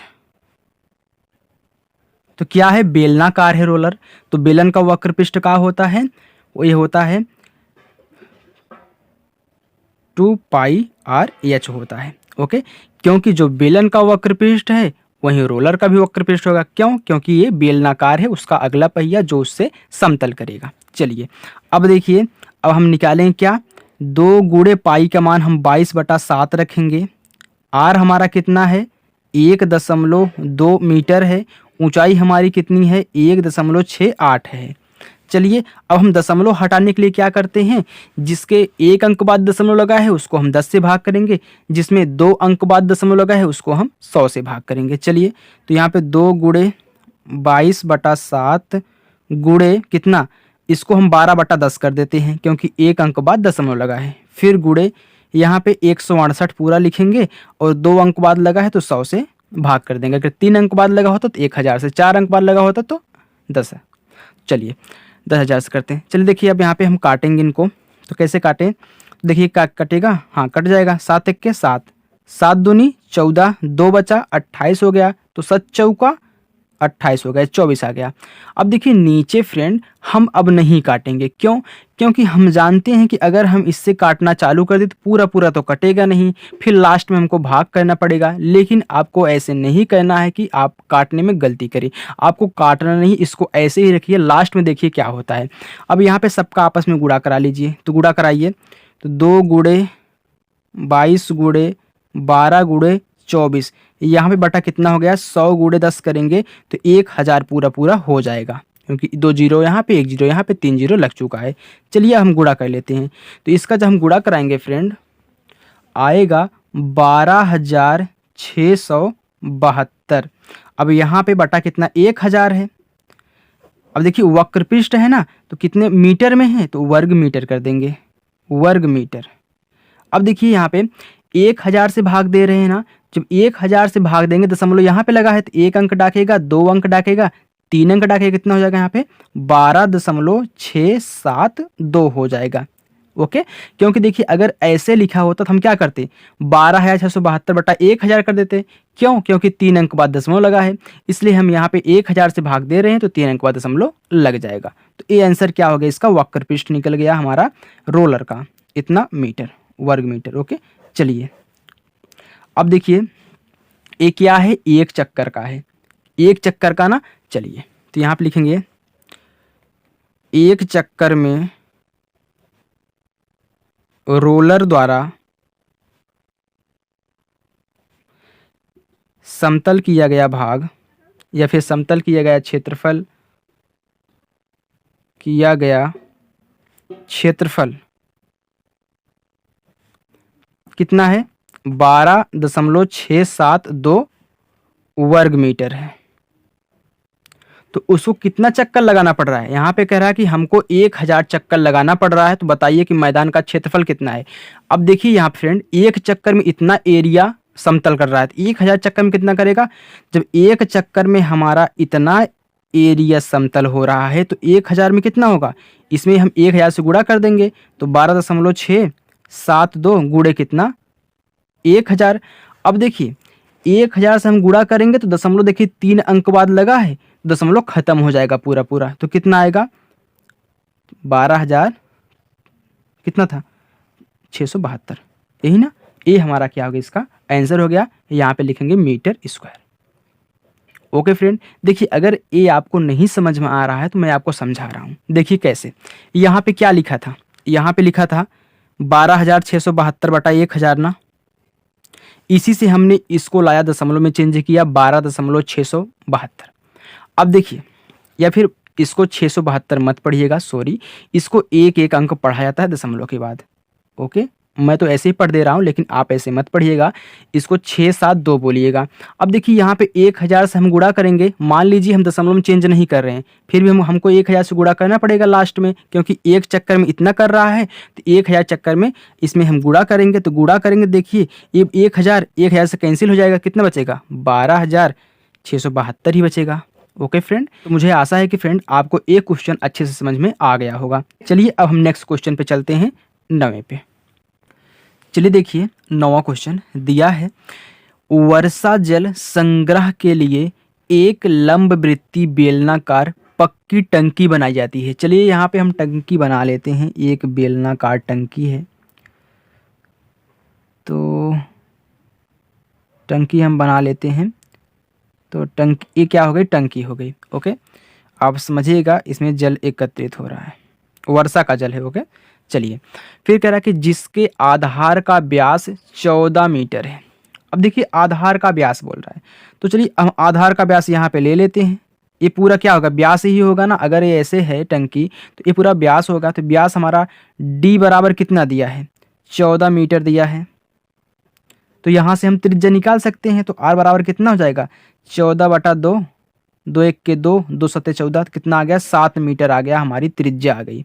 तो क्या है, बेलनाकार है रोलर, तो बेलन का वक्र पृष्ठ का होता है, वो ये होता है 2πr/h होता है। ओके, क्योंकि जो बेलन का वक्र पृष्ठ है वहीं रोलर का भी वक्र पृष्ठ होगा। क्यों, क्योंकि ये बेलनाकार है, उसका अगला पहिया जो उससे समतल करेगा। चलिए अब देखिए, अब हम निकालें क्या, 2 गुणे पाई का मान हम 22/7 रखेंगे। r हमारा कितना है, 1.2 मीटर है, ऊंचाई हमारी कितनी है, 1.68 है। चलिए अब हम दशमलव हटाने के लिए क्या करते हैं, जिसके एक अंक बाद दशमलव लगा है उसको हम 10 से भाग करेंगे, जिसमें 2 अंक बाद दशमलव लगा है उसको हम 100 से भाग करेंगे। चलिए तो यहाँ पे 2 गुणे 22/7 गुणे कितना, इसको हम 12/10 कर देते हैं, क्योंकि एक अंक बाद दशमलव लगा है। फिर गुणे यहाँ पे 168 पूरा लिखेंगे, और 2 अंक बाद लगा है तो 100 से भाग कर देंगे। अगर 3 अंक बाद लगा होता तो 1000 से, 4 अंक बाद लगा होता तो 10 है। चलिए 10,000 से करते हैं। चलिए देखिए अब यहाँ पे हम काटेंगे इनको, तो कैसे काटें, देखिए कटेगा, हाँ कट जाएगा, 7 1 के 7, 7 दूनी 14, 2 बचा 28 हो गया, तो 7 चौका 28 हो गया, 24 आ गया। अब देखिए नीचे फ्रेंड हम अब नहीं काटेंगे, क्यों, क्योंकि हम जानते हैं कि अगर हम इससे काटना चालू कर दें तो पूरा पूरा तो कटेगा नहीं, फिर लास्ट में हमको भाग करना पड़ेगा। लेकिन आपको ऐसे नहीं करना है कि आप काटने में गलती करें, आपको काटना नहीं, इसको ऐसे ही रखिए, लास्ट में देखिए क्या होता है। अब यहाँ पे सबका आपस में गुणा करा लीजिए, तो गुणा कराइए, तो 2 गुणे 22 गुणे 12 गुणे 24, यहाँ पे बटा कितना हो गया, 100 गुणे 10 करेंगे तो 1000 पूरा पूरा हो जाएगा, क्योंकि 2 जीरो यहाँ पे, 1 जीरो यहाँ पे, 3 जीरो लग चुका है। चलिए हम गुणा कर लेते हैं, तो इसका जब हम गुणा कराएंगे फ्रेंड आएगा 12,672। अब यहाँ पे बटा कितना, 1000 है। अब देखिए वक्र पृष्ठ है ना, तो कितने मीटर में है, तो वर्ग मीटर कर देंगे, वर्ग मीटर। अब देखिए यहाँ पे 1000 से भाग दे रहे हैं ना, जब 1000 से भाग देंगे, दशमलव यहाँ पे लगा है तो 1 अंक डाकेगा, 2 अंक डाकेगा, 3 अंक डाकेगा, कितना हो जाएगा यहाँ पे 12.672 हो जाएगा। ओके, क्योंकि देखिए अगर ऐसे लिखा होता तो हम क्या करते, 12,672 बटा 1000 कर देते। क्यों, क्योंकि 3 अंक बाद दशमलव लगा है, इसलिए हम यहाँ पे 1000 से भाग दे रहे हैं तो 3 अंक बाद दशमलव लग जाएगा। तो ये आंसर क्या हो गया, इसका वक्र पृष्ठ निकल गया हमारा रोलर का, इतना मीटर, वर्ग मीटर। ओके, चलिए अब देखिए ये क्या है, एक चक्कर का है, एक चक्कर का ना। चलिए तो यहाँ पे लिखेंगे एक चक्कर में रोलर द्वारा समतल किया गया भाग या फिर समतल किया गया क्षेत्रफल, किया गया क्षेत्रफल कितना है, 12.672 वर्ग मीटर है। तो उसको कितना चक्कर लगाना पड़ रहा है। यहाँ पे कह रहा है कि हमको 1000 चक्कर लगाना पड़ रहा है, तो बताइए कि मैदान का क्षेत्रफल कितना है। अब देखिए यहाँ फ्रेंड, एक चक्कर में इतना एरिया समतल कर रहा है, तो 1000 चक्कर में कितना करेगा। जब एक चक्कर में हमारा इतना एरिया समतल हो रहा है तो 1000 में कितना होगा, इसमें हम 1000 से गुणा कर देंगे तो 12.672 गुणे कितना 1000। अब देखिए 1000 से हम गुणा करेंगे तो दशमलव देखिए 3 अंक बाद लगा है, दशमलव खत्म हो जाएगा पूरा पूरा, तो कितना आएगा 12,000 कितना था 672, यही ना। ये हमारा क्या हो गया, इसका आंसर हो गया। यहाँ पे लिखेंगे मीटर स्क्वायर। ओके फ्रेंड, देखिए अगर ये आपको नहीं समझ में आ रहा है तो मैं आपको समझा रहा हूँ। देखिए कैसे, यहाँ पे क्या लिखा था, यहाँ पे लिखा था 12,672 बटा 1000 ना, इसी से हमने इसको लाया दशमलव में चेंज किया 12,672। अब देखिए, या फिर इसको 672 मत पढ़िएगा, सॉरी, इसको एक एक अंक पढ़ा जाता है दशमलव के बाद। ओके, मैं तो ऐसे ही पढ़ दे रहा हूँ, लेकिन आप ऐसे मत पढ़िएगा, इसको 672 बोलिएगा। अब देखिए यहाँ पे 1000 से हम गुणा करेंगे, मान लीजिए हम दशमलव में चेंज नहीं कर रहे हैं, फिर भी हमको 1000 से गुणा करना पड़ेगा लास्ट में, क्योंकि एक चक्कर में इतना कर रहा है, तो 1000 चक्कर में इसमें हम गुणा करेंगे, तो गुणा करेंगे देखिए ये 1000 से कैंसिल हो जाएगा, कितना बचेगा 12,672 ही बचेगा। ओके फ्रेंड, तो मुझे आशा है कि फ्रेंड आपको एक क्वेश्चन अच्छे से समझ में आ गया होगा। चलिए अब हम नेक्स्ट क्वेश्चन पे चलते हैं, 9वें पे। चलिए देखिए 9वां क्वेश्चन दिया है, वर्षा जल संग्रह के लिए एक लंब वृत्तीय बेलनाकार पक्की टंकी बनाई जाती है। चलिए यहाँ पे हम टंकी बना लेते हैं, एक बेलनाकार टंकी है, तो टंकी हम बना लेते हैं। तो टंकी, ये क्या हो गई, टंकी हो गई। ओके, आप समझिएगा इसमें जल एकत्रित हो रहा है, वर्षा का जल है। ओके, चलिए फिर कह रहा है कि जिसके आधार का व्यास 14 मीटर है। अब देखिए आधार का व्यास बोल रहा है, तो चलिए हम आधार का व्यास यहाँ पे ले लेते हैं। ये पूरा क्या होगा, व्यास ही होगा ना, अगर ये ऐसे है टंकी तो ये पूरा व्यास होगा। तो व्यास हमारा डी बराबर कितना दिया है, 14 मीटर दिया है। तो यहाँ से हम त्रिज्या निकाल सकते हैं, तो आर बराबर कितना हो जाएगा 14/2, 2 1 के 2, 2 7 14, कितना आ गया 7 मीटर आ गया, हमारी त्रिज्या आ गई।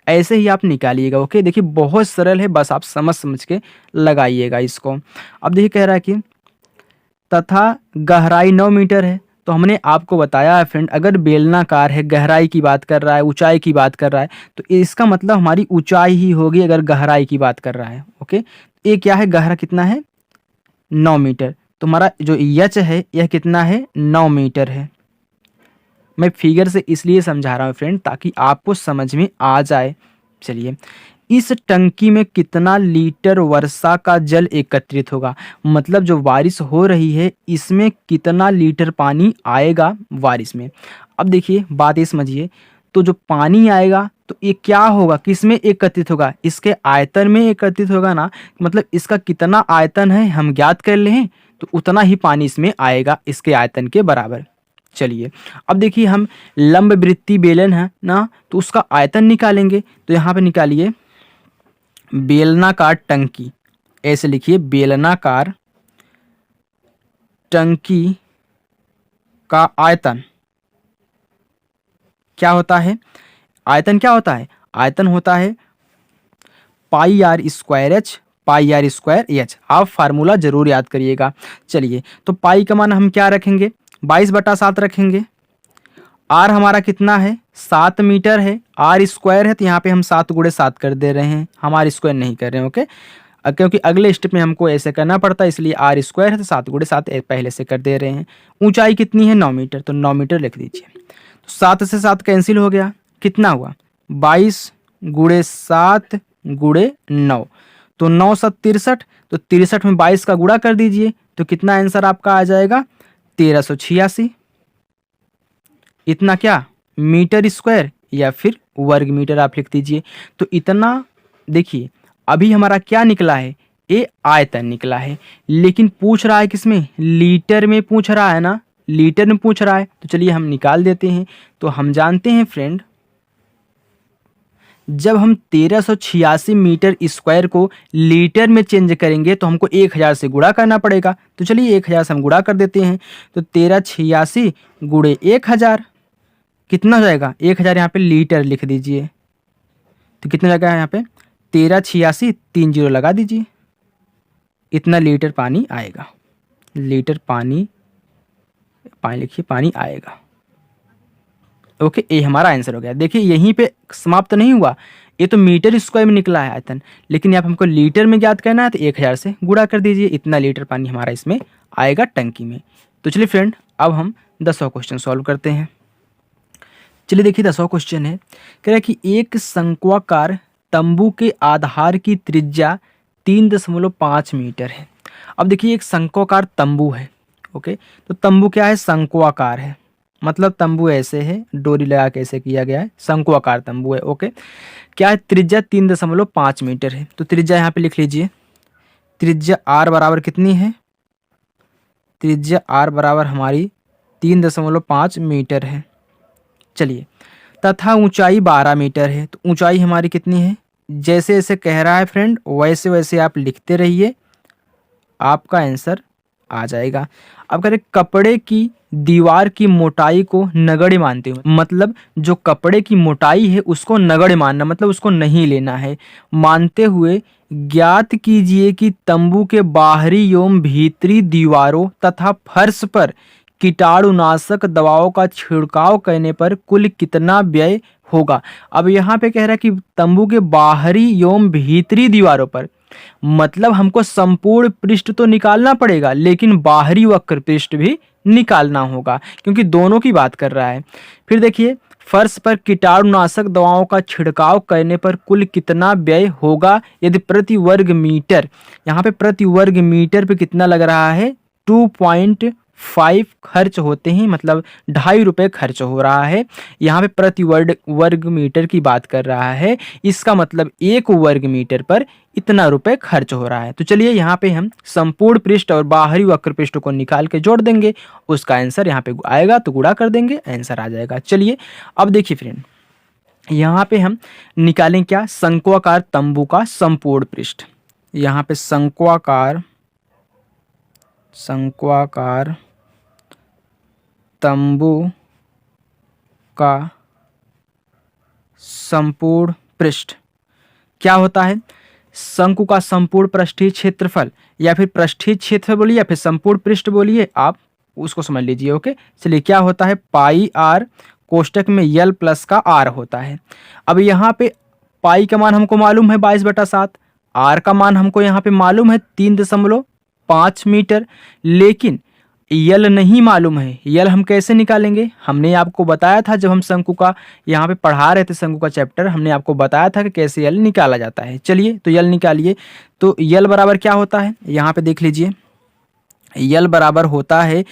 ऐसे ही आप निकालिएगा। ओके, देखिए बहुत सरल है, बस आप समझ समझ के लगाइएगा इसको। अब देखिए कह रहा है कि तथा गहराई 9 मीटर है। तो हमने आपको बताया है फ्रेंड, अगर बेलनाकार है, गहराई की बात कर रहा है, ऊंचाई की बात कर रहा है, तो इसका मतलब हमारी ऊंचाई ही होगी अगर गहराई की बात कर रहा है। ओके, ये क्या है, गहरा कितना है 9 मीटर, तो हमारा जो यच है यह कितना है 9 मीटर है। मैं फिगर से इसलिए समझा रहा हूँ फ्रेंड, ताकि आपको समझ में आ जाए। चलिए, इस टंकी में कितना लीटर वर्षा का जल एकत्रित होगा, मतलब जो बारिश हो रही है इसमें कितना लीटर पानी आएगा बारिश में। अब देखिए बात ये समझिए, तो जो पानी आएगा तो ये क्या होगा, किस में एकत्रित होगा, इसके आयतन में एकत्रित होगा ना, मतलब इसका कितना आयतन है हम ज्ञात कर लें, तो उतना ही पानी इसमें आएगा, इसके आयतन के बराबर। चलिए अब देखिए हम लंब वृत्तीय बेलन है ना, तो उसका आयतन निकालेंगे। तो यहाँ पे निकालिए बेलनाकार टंकी, ऐसे लिखिए बेलनाकार टंकी का आयतन क्या होता है, आयतन क्या होता है, आयतन होता है pi R square H, pi R square H. आप फार्मूला जरूर याद करिएगा। चलिए, तो पाई का मान हम क्या रखेंगे 22/7 रखेंगे। आर हमारा कितना है 7 मीटर है, आर स्क्वायर है, तो यहाँ पे हम 7 × 7 कर दे रहे हैं, हम आर स्क्वायर नहीं कर रहे हैं। ओके, क्योंकि अगले स्टेप में हमको ऐसे करना पड़ता है, इसलिए आर स्क्वायर है तो 7 × 7 पहले से कर दे रहे हैं। ऊंचाई कितनी है 9 मीटर, तो 9 मीटर लिख दीजिए। तो 7 से 7 कैंसिल हो गया, कितना हुआ 22 × 7 × 9, तो 9 7 63, तो 63 में 22 का गुणा कर दीजिए, तो कितना आंसर आपका आ जाएगा 1386। इतना क्या मीटर स्क्वायर या फिर वर्ग मीटर आप लिख दीजिए। तो इतना देखिए अभी हमारा क्या निकला है, ये आयतन निकला है, लेकिन पूछ रहा है किसमें, लीटर में पूछ रहा है ना, लीटर में पूछ रहा है। तो चलिए हम निकाल देते हैं। तो हम जानते हैं फ्रेंड, जब हम 1386 मीटर स्क्वायर को लीटर में चेंज करेंगे तो हमको 1000 से गुणा करना पड़ेगा। तो चलिए 1000 से हम गुणा कर देते हैं, तो 1386 × 1000, कितना हो जाएगा, 1000 यहाँ पे लीटर लिख दीजिए, तो कितना जाएगा यहाँ पे 1386, 3 जीरो लगा दीजिए, इतना लीटर पानी आएगा। लीटर पानी लिखिए, पानी आएगा। ओके, ये हमारा आंसर हो गया। देखिए यहीं पे समाप्त नहीं हुआ, ये तो मीटर स्क्वायर में निकला है आयतन, लेकिन यहाँ पे हमको लीटर में ज्ञात करना है, तो 1000 से गुणा कर दीजिए, इतना लीटर पानी हमारा इसमें आएगा टंकी में। तो चलिए फ्रेंड, अब हम 10वां क्वेश्चन सॉल्व करते हैं। चलिए देखिए 10वां क्वेश्चन है, कह रहा है कि एक शंक्वाकार तंबू के आधार की त्रिज्या 3.5 मीटर है। अब देखिए एक शंक्वाकार तंबू है। ओके, तो तंबू क्या है, शंक्वाकार है, मतलब तंबू ऐसे है, डोरी लगा के ऐसे किया गया है, शंक्वाकार तंबू है। ओके, क्या है, त्रिज्या 3.5 मीटर है। तो त्रिज्या यहाँ पे लिख लीजिए, त्रिज्या आर बराबर कितनी है, त्रिज्या आर बराबर हमारी 3.5 मीटर है। चलिए, तथा ऊंचाई 12 मीटर है। तो ऊंचाई हमारी कितनी है, जैसे जैसे कह रहा है फ्रेंड वैसे वैसे आप लिखते रहिए, आपका आंसर आ जाएगा। अब कह रहे कपड़े की दीवार की मोटाई को नगण्य मानते हुए, मतलब जो कपड़े की मोटाई है उसको नगण्य मानना, मतलब उसको नहीं लेना है, मानते हुए ज्ञात कीजिए कि तंबू के बाहरी एवं भीतरी दीवारों तथा फर्श पर कीटाणुनाशक दवाओं का छिड़काव करने पर कुल कितना व्यय होगा। अब यहाँ पे कह रहा है कि तंबू के बाहरी एवं भीतरी दीवारों पर, मतलब हमको संपूर्ण पृष्ठ तो निकालना पड़ेगा, लेकिन बाहरी वक्र पृष्ठ भी निकालना होगा, क्योंकि दोनों की बात कर रहा है। फिर देखिए, फर्श पर कीटाणुनाशक दवाओं का छिड़काव करने पर कुल कितना व्यय होगा यदि प्रति वर्ग मीटर, यहाँ पे प्रति वर्ग मीटर पे कितना लग रहा है, 2.5 खर्च होते हैं, मतलब 2.5 रुपये खर्च हो रहा है। यहाँ पे प्रति वर्ग मीटर की बात कर रहा है, इसका मतलब 1 वर्ग मीटर पर इतना रुपए खर्च हो रहा है। तो चलिए यहाँ पे हम संपूर्ण पृष्ठ और बाहरी वक्र पृष्ठ को निकाल के जोड़ देंगे, उसका आंसर यहाँ पे आएगा, तो गुणा कर देंगे, आंसर आ जाएगा। चलिए अब देखिए फ्रेंड, यहाँ पे हम निकालें क्या, शंक्वाकार तंबू का संपूर्ण पृष्ठ। यहाँ पे शंक्वाकार तंबू का संपूर्ण पृष्ठ क्या होता है, शंकु का संपूर्ण पृष्ठीय क्षेत्रफल, या फिर पृष्ठीय क्षेत्र बोलिए या फिर संपूर्ण पृष्ठ बोलिए, आप उसको समझ लीजिए। ओके, चलिए क्या होता है, पाई आर कोष्टक में यल प्लस का आर होता है। अब यहाँ पे पाई का मान हमको मालूम है 22/7, आर का मान हमको यहाँ पे मालूम है 3.5 मीटर, लेकिन यल नहीं मालूम है। यल हम कैसे निकालेंगे, हमने आपको बताया था जब हम शंकु का यहाँ पे पढ़ा रहे थे, शंकु का चैप्टर, हमने आपको बताया था कि कैसे यल निकाला जाता है। चलिए तो यल निकालिए। तो यल बराबर क्या होता है, यहाँ पे देख लीजिए, यल बराबर होता है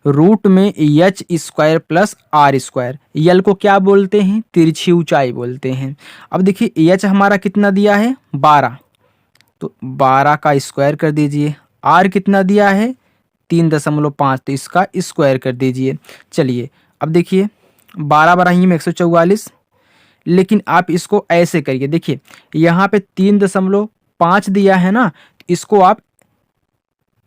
रूट में H square plus R square. L को क्या बोलते हैं, तिरछी ऊंचाई बोलते हैं। अब देखिए एच हमारा कितना दिया है 12, तो 12 का स्क्वायर कर दीजिए। आर कितना दिया है 3.5, तो इसका स्क्वायर कर दीजिए। चलिए अब देखिए 12 12 में 144, लेकिन आप इसको ऐसे करिए, देखिए यहाँ पे 3.5 दिया है ना, इसको आप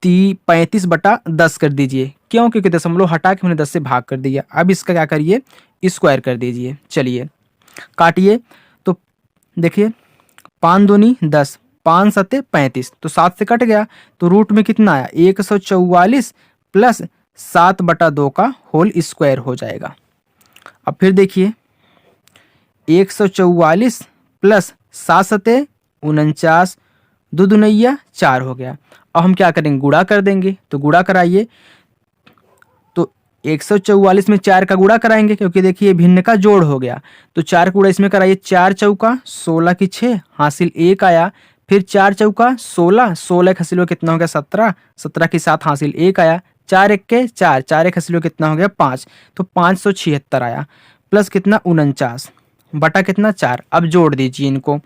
35/10 कर दीजिए। क्यों, क्योंकि दशमलव हटा के हमने 10 से भाग कर दिया। अब इसका क्या करिए, स्क्वायर कर दीजिए। चलिए काटिए, तो देखिए 5 दूनी 10, 5 सत्ते 35, तो 7 से कट गया, तो रूट में कितना आया 144 प्लस 7/2 का होल स्क्वायर हो जाएगा। अब फिर देखिए 144 प्लस 7 सत्ते 49, 2 दूनैया 4 हो गया। अब हम क्या करेंगे, गुणा कर देंगे, तो गुणा कराइए, तो 144 में 4 का गुणा कराएंगे, क्योंकि देखिए भिन्न का जोड़ हो गया, तो 4 का गुणा इसमें कराइए, 4 चौका 16 की 6 हासिल 1 आया, फिर 4 चौका 16, 16 एक हासिल कितना हो गया 17, 17 की 7 हासिल 1 आया, 4 एक के 4, 4 एक हासिल कितना हो गया 5, तो 576 आया, प्लस कितना 49 बटा कितना 4। अब जोड़ दीजिए इनको,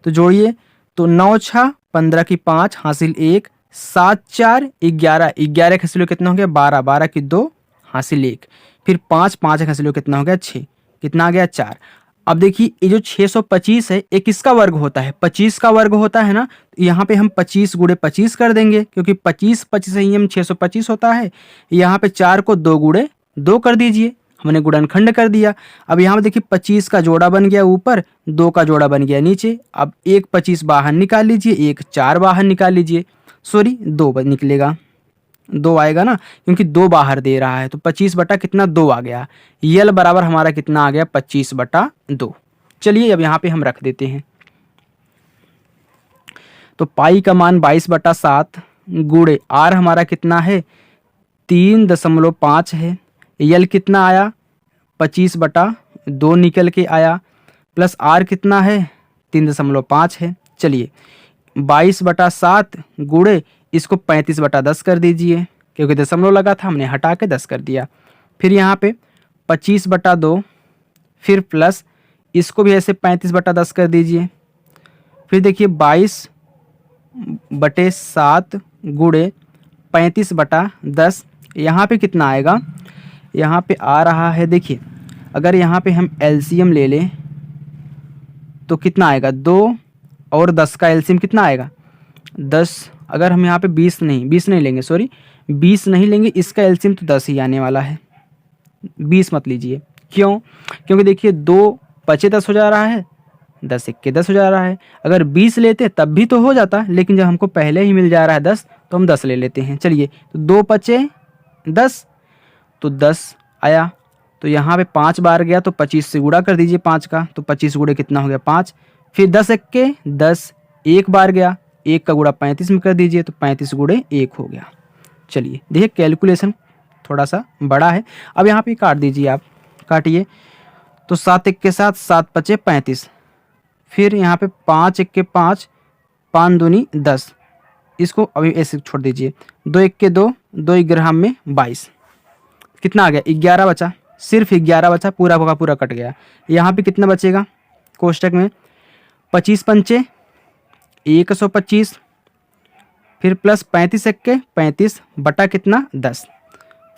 तो जोड़िए, तो 9 6 15 की 5 हासिल 1, 7 4 11, 11 हासिल कितना हो गया 12, 12 की 2 हासिल 1, फिर 5 5 एक हासिल कितना हो गया 6, कितना आ गया 4। अब देखिए ये जो 625 है ये किसका वर्ग होता है, 25 का वर्ग होता है ना, तो यहाँ पे हम 25 गुणे 25 कर देंगे, क्योंकि 25 25 में 625 होता है। यहाँ पे 4 को 2 गुणे 2 कर दीजिए, हमने गुणनखंड कर दिया। अब यहाँ पे देखिए 25 का जोड़ा बन गया ऊपर, 2 का जोड़ा बन गया नीचे। अब एक 25 बाहर निकाल लीजिए, एक 4 बाहर निकाल लीजिए, सॉरी 2 निकलेगा, 2 आएगा ना, क्योंकि 2 बाहर दे रहा है। तो 25 बटा कितना 2 आ गया। यल बराबर हमारा कितना आ गया 25 बटा 2। चलिए अब यहाँ पे हम रख देते हैं। तो पाई का मान 22/7 गुणे आर हमारा कितना है 3.5 है। यल कितना आया 25/2 निकल के आया, प्लस आर कितना है 3.5 है। चलिए 22/7 गुणे इसको 35/10 कर दीजिए, क्योंकि दशमलव लगा था हमने हटा के 10 कर दिया। फिर यहाँ पे 25/2, फिर प्लस इसको भी ऐसे 35/10 कर दीजिए। फिर देखिए 22/7 गुणे 35/10, यहाँ पे कितना आएगा, यहाँ पे आ रहा है, देखिए अगर यहाँ पे हम एलसीएम ले लें तो कितना आएगा 2 और 10 का एलसीएम कितना आएगा 10। अगर हम यहाँ पे 20 नहीं लेंगे, सॉरी 20 नहीं लेंगे, इसका एलसीएम तो 10 ही आने वाला है, 20 मत लीजिए। क्यों? क्योंकि देखिए 2 पचे 10 हो जा रहा है, 10 इक्के 10 हो जा रहा है। अगर 20 लेते तब भी तो हो जाता, लेकिन जब हमको पहले ही मिल जा रहा है 10 तो हम 10 ले लेते हैं। चलिए तो 2 पचे 10, तो 10 आया। तो यहाँ पे 5 बार गया तो 25 से गुणा कर दीजिए 5 का, तो 25 गुणे कितना हो गया 5। फिर 10 इक्के 10, एक बार गया, 1 का गुणा 35 में कर दीजिए, तो 35 गुणे 1 हो गया। चलिए देखिए कैलकुलेशन थोड़ा सा बड़ा है। अब यहाँ पे काट दीजिए, आप काटिए। तो 7 इक्के 7, 7 पचे 35, फिर यहाँ पे 5 इक्के 5, 5 दूनी 10, इसको अभी ऐसे छोड़ दीजिए। 2 इक्के 2, 2 ग्राम में 22, कितना आ गया 11 बचा, सिर्फ 11 बचा, पूरा का पूरा कट गया। यहाँ पे कितना बचेगा कोष्टक में 25 पंचे 125, फिर प्लस 35 इक्के 35 बटा कितना 10,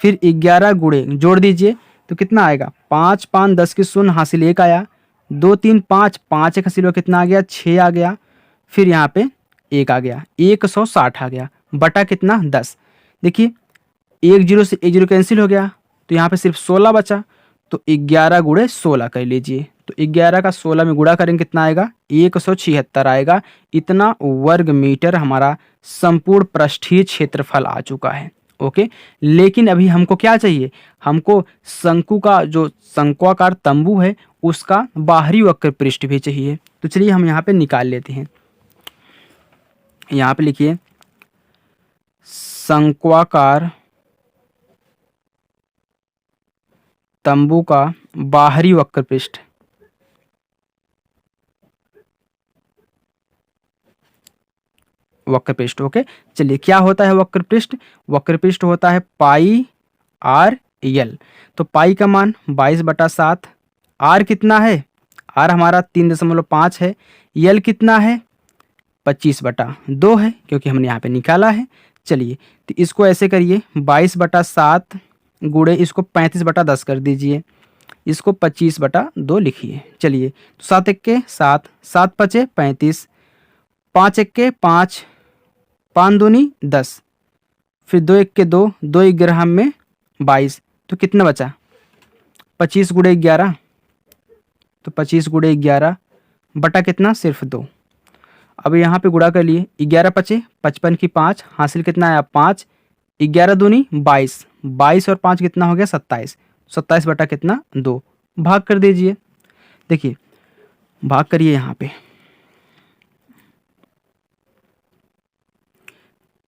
फिर 11 गुणे जोड़ दीजिए तो कितना आएगा 5 5 10 की शून्य हासिल 1 आया, 2 3 5 5 एक हासिल हुआ, कितना आ गया 6 आ गया। फिर यहाँ पे 1 आ गया, 160 आ गया, बटा कितना 10। देखिए 1 0 से 1 0 कैंसिल हो गया, तो यहाँ पे सिर्फ 16 बचा। तो 11 गुणे 16 कर लीजिए, तो 11 का 16 में गुणा करेंगे कितना आएगा 176 आएगा। इतना वर्ग मीटर हमारा संपूर्ण पृष्ठीय क्षेत्रफल आ चुका है। ओके, लेकिन अभी हमको क्या चाहिए, हमको शंकु का जो शंक्वाकार तंबू है उसका बाहरी वक्र पृष्ठ भी चाहिए। तो चलिए हम यहाँ पे निकाल लेते हैं। यहाँ पे लिखिए शंक्वाकार तंबू का बाहरी वक्र पृष्ठ, वक्र पृष्ठ। ओके, चलिए क्या होता है वक्र पृष्ठ, वक्र पृष्ठ होता है पाई आर यल। तो पाई का मान 22/7, आर कितना है, आर हमारा 3.5 है, यल कितना है 25/2 है, क्योंकि हमने यहाँ पे निकाला है। चलिए तो इसको ऐसे करिए 22/7 गुणे इसको 35/10 कर दीजिए, इसको 25/2 लिखिए। चलिए तो 7 इक्के 7, 7 पचे 35, 5 इक्के 5, 5 दूनी 10, फिर 2 इक्के 2, 2 ग्राम में 22, तो कितना बचा 25 गुणे 11, तो 25 गुणे 11 बटा कितना सिर्फ 2। अब यहाँ पे गुणा कर लिए, 11 पचे 55 की 5 हासिल कितना आया 5, 11 दूनी 22, 22 और 5 कितना हो गया 27, 27 बटा कितना 2, भाग कर दीजिए। देखिए भाग करिए, यहाँ पे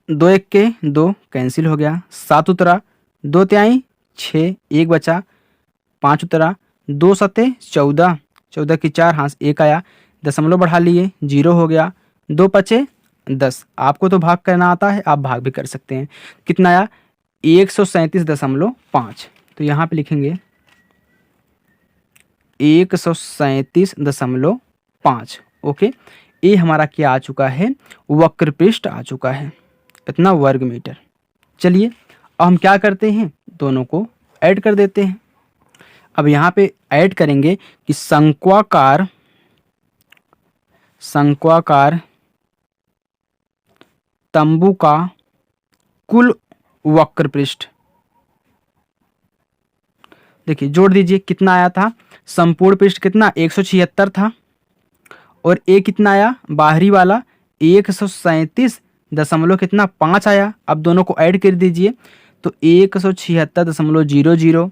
2 इक्के 2 कैंसिल हो गया, 7 उतरा, 2 तिहाई 6, 1 बचा, 5 उतरा, 2 सते 14, 14 की 4 हाथ 1 आया, दशमलव बढ़ा लिए 0 हो गया, 2 पचे 10। आपको तो भाग करना आता है, आप भाग भी कर सकते हैं। कितना आया 137.5। तो यहाँ पे लिखेंगे 137.5। ओके, ये हमारा क्या आ चुका है वक्र पृष्ठ आ चुका है, इतना वर्ग मीटर। चलिए अब हम क्या करते हैं, दोनों को ऐड कर देते हैं। अब यहाँ पे ऐड करेंगे कि शंक्वाकार तंबू का कुल वक्र पृष्ठ। देखिए जोड़ दीजिए, कितना आया था, संपूर्ण पृष्ठ कितना 176 था, और ए कितना आया बाहरी वाला 137 कितना 5 आया। अब दोनों को ऐड कर दीजिए तो 176.00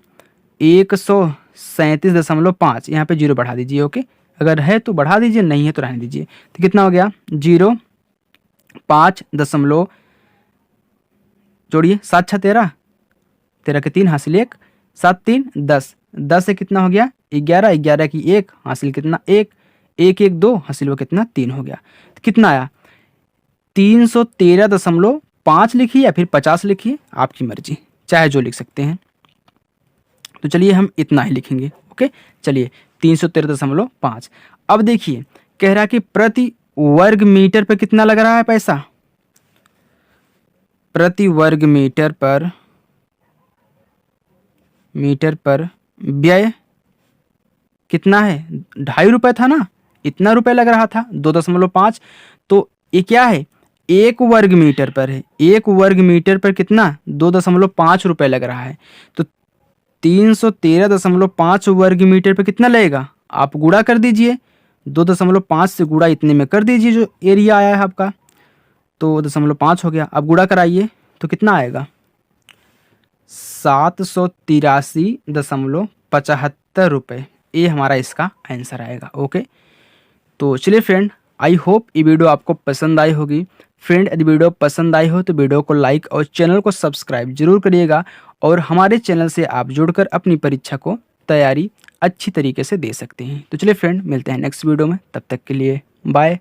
137.5, यहाँ पे 0 बढ़ा दीजिए। ओके, अगर है तो बढ़ा दीजिए, नहीं है तो रहने दीजिए। तो कितना हो गया 0 5 दशमलव, जोड़िए 7 6 13, 13 के 3 हासिल 1, 7 3 10, 10 से कितना हो गया 11, 11 की 1 हासिल कितना 1, 1 1 2 हासिल वो कितना 3 हो गया। तो कितना आया 313.5 लिखिए या फिर 50 लिखिए, आपकी मर्जी, चाहे जो लिख सकते हैं। तो चलिए हम इतना ही लिखेंगे। ओके, चलिए 313.5। अब देखिए कह रहा है कि प्रति वर्ग मीटर पर कितना लग रहा है पैसा, प्रति वर्ग मीटर पर व्यय कितना है, 2.5 रुपये था ना, इतना रुपए लग रहा था 2.5। तो ये क्या है 1 वर्ग मीटर पर है, 1 वर्ग मीटर पर कितना 2.5 रुपये लग रहा है। तो 313.5 वर्ग मीटर पर कितना लगेगा, आप गुणा कर दीजिए, 2.5 से गुणा इतने में कर दीजिए जो एरिया आया है आपका, तो 0.5 हो गया। अब गुणा कराइए तो कितना आएगा 783.75 रुपये, ये हमारा इसका आंसर आएगा। ओके, तो चलिए फ्रेंड, आई होप ये वीडियो आपको पसंद आई होगी। फ्रेंड यदि वीडियो पसंद आई हो तो वीडियो को लाइक और चैनल को सब्सक्राइब जरूर करिएगा, और हमारे चैनल से आप जुड़कर अपनी परीक्षा को तैयारी अच्छी तरीके से दे सकते हैं। तो चलिए फ्रेंड, मिलते हैं नेक्स्ट वीडियो में, तब तक के लिए बाय।